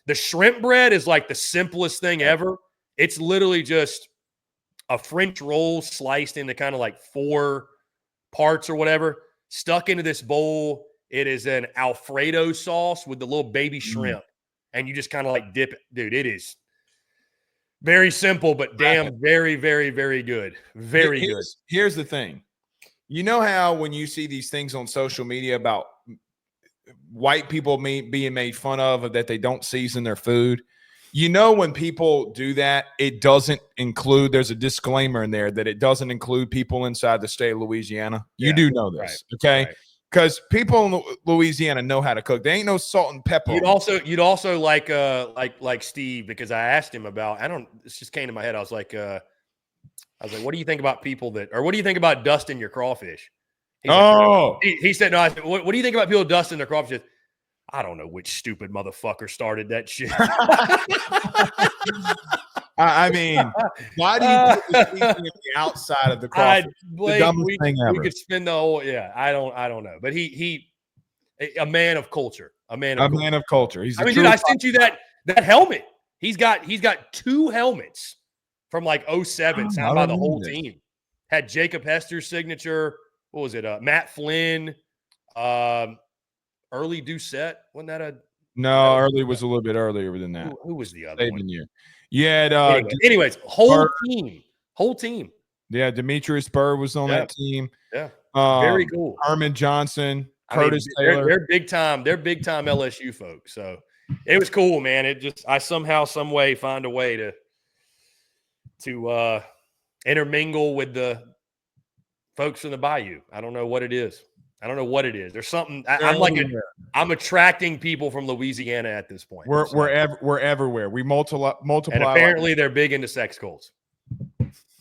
Speaker 1: The shrimp bread is like the simplest thing ever. It's literally just a French roll sliced into kind of like 4 parts or whatever, stuck into this bowl. It is an Alfredo sauce with the little baby shrimp, and you just kind of like dip it. Dude, it is very simple, but damn, very, very, very good. Very good.
Speaker 2: Here's the thing. You know how when you see these things on social media about white people being made fun of that they don't season their food? You know, when people do that, it doesn't include, there's a disclaimer in there that it doesn't include people inside the state of Louisiana. You do know this,
Speaker 1: right,
Speaker 2: okay?
Speaker 1: Right.
Speaker 2: Because people in Louisiana know how to cook. There ain't no salt and pepper.
Speaker 1: You'd also like Steve, because I asked him about, this just came to my head. I was like, what do you think about what do you think about dusting your crawfish? He said, no, I said, what do you think about people dusting their crawfish? I don't know which stupid motherfucker started that shit.
Speaker 2: I mean, why do you put the seasoning on the outside of the crawfish?
Speaker 1: Blake,
Speaker 2: the dumbest thing ever.
Speaker 1: We could spend the whole, I don't know. But he a man of culture. A man of culture.
Speaker 2: He's
Speaker 1: dude, I sent you that helmet. He's got 2 helmets from like 07 signed by the whole team. Had Jacob Hester's signature. What was it? Matt Flynn, Early Doucette. Wasn't that
Speaker 2: No, Early was a little bit earlier than that.
Speaker 1: Who was the other one?
Speaker 2: Year. Yeah.
Speaker 1: Anyways, whole team.
Speaker 2: Yeah, Demetrius Burr was on that team.
Speaker 1: Yeah, very cool.
Speaker 2: Herman Johnson, Curtis Taylor.
Speaker 1: They're big time. They're big time LSU folks. So it was cool, man. I somehow, some way, find a way to intermingle with the folks in the Bayou. I don't know what it is. There's something. I'm attracting people from Louisiana at this point.
Speaker 2: We're everywhere. We multiply.
Speaker 1: And apparently, they're big into sex cults.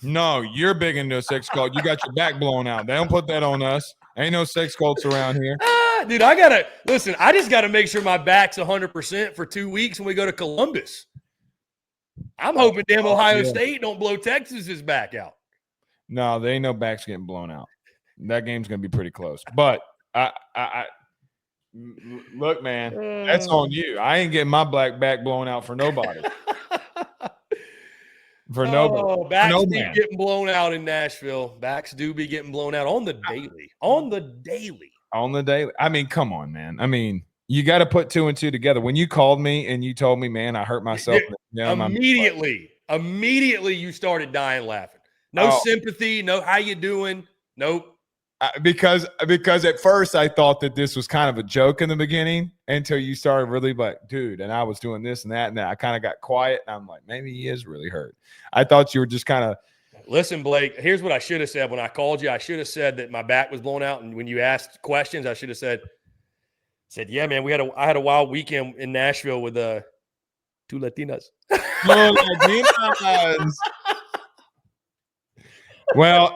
Speaker 2: No, you're big into a sex cult. You got your back blown out. They don't put that on us. Ain't no sex cults around here.
Speaker 1: Dude, I just gotta make sure my back's 100% for 2 weeks when we go to Columbus. I'm hoping damn Ohio State don't blow Texas's back out.
Speaker 2: No, there ain't no backs getting blown out. That game's gonna be pretty close. But I look, man, that's on you. I ain't getting my black back blown out for nobody. Nobody.
Speaker 1: Backs be getting blown out in Nashville. Backs do be getting blown out on the daily. On the daily.
Speaker 2: I mean, come on, man. I mean, you got to put 2 and 2 together. When you called me and you told me, man, I hurt myself.
Speaker 1: Immediately you started dying laughing. No sympathy. No, how you doing? Nope.
Speaker 2: Because at first I thought that this was kind of a joke in the beginning until you started really like, dude, and I was doing this and that, and then I kind of got quiet, and I'm like, maybe he is really hurt. I thought you were just kind of.
Speaker 1: Listen, Blake, here's what I should have said when I called you. I should have said that my back was blown out, and when you asked questions, I should have said, yeah, man, I had a wild weekend in Nashville with 2 Latinas.
Speaker 2: Well,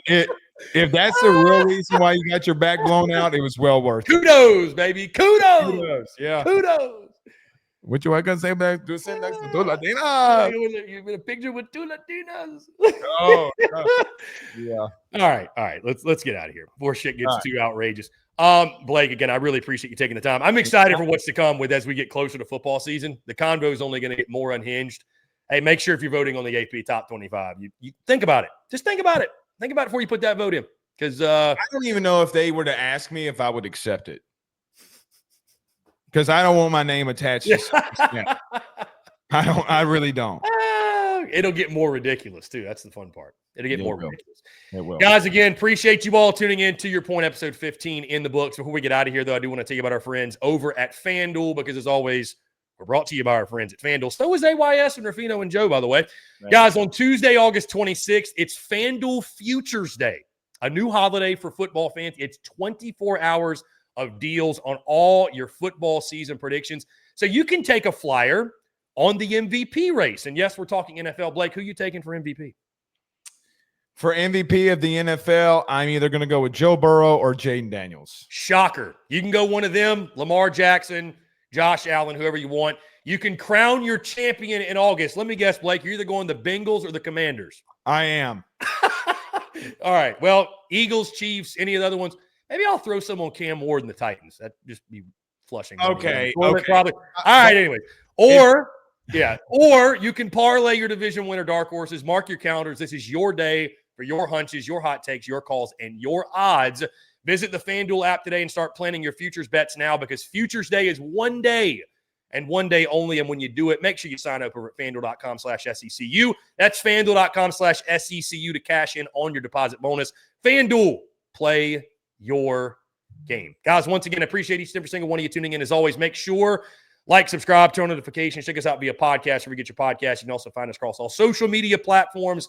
Speaker 2: if that's the real reason why you got your back blown out, it was well worth it.
Speaker 1: Kudos, baby. Kudos.
Speaker 2: Yeah.
Speaker 1: Kudos.
Speaker 2: What you gonna say back to sit next to 2 Latinas?
Speaker 1: You in a picture with 2 Latinas.
Speaker 2: Yeah.
Speaker 1: All right. Let's get out of here before shit gets too outrageous. Blake, again, I really appreciate you taking the time. I'm excited for what's to come as we get closer to football season. The convo is only going to get more unhinged. Hey, make sure if you're voting on the AP Top 25, you think about it. Just think about it. Think about it before you put that vote in. Because
Speaker 2: I don't even know if they were to ask me if I would accept it. Because I don't want my name attached to I really don't.
Speaker 1: It'll get more ridiculous, too. That's the fun part. It'll get more ridiculous.
Speaker 2: It will.
Speaker 1: Guys, again, appreciate you all tuning in to your point, episode 15 in the books. Before we get out of here, though, I do want to tell you about our friends over at FanDuel, because as always, We're brought to you by our friends at FanDuel. So is AYS and Ruffino and Joe, by the way.
Speaker 2: Right.
Speaker 1: Guys, on Tuesday, August 26th, it's FanDuel Futures Day, a new holiday for football fans. It's 24 hours of deals on all your football season predictions. So you can take a flyer on the MVP race. And yes, we're talking NFL. Blake, who are you taking for MVP?
Speaker 2: For MVP of the NFL, I'm either going to go with Joe Burrow or Jaden Daniels.
Speaker 1: Shocker. You can go one of them, Lamar Jackson, Josh Allen, whoever you want. You can crown your champion in August. Let me guess, Blake, you're either going the Bengals or the Commanders.
Speaker 2: I am.
Speaker 1: All right. Well, Eagles, Chiefs, any of the other ones. Maybe I'll throw some on Cam Ward and the Titans. That'd just be flushing.
Speaker 2: Okay.
Speaker 1: Probably. All right. Anyway. Or you can parlay your division winner dark horses. Mark your calendars. This is your day for your hunches, your hot takes, your calls, and your odds. Visit the FanDuel app today and start planning your futures bets now, because Futures Day is one day and one day only. And when you do it, make sure you sign up over at FanDuel.com/SECU. That's FanDuel.com/SECU to cash in on your deposit bonus. FanDuel, play your game. Guys, once again, I appreciate each and every single one of you tuning in. As always, make sure, like, subscribe, turn on notifications. Check us out via podcast wherever you get your podcast. You can also find us across all social media platforms,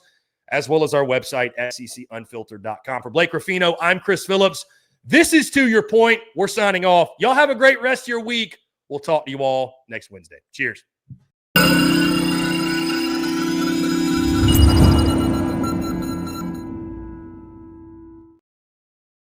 Speaker 1: as well as our website, SECUnfiltered.com. For Blake Ruffino, I'm Chris Phillips. This is To Your Point. We're signing off. Y'all have a great rest of your week. We'll talk to you all next Wednesday. Cheers.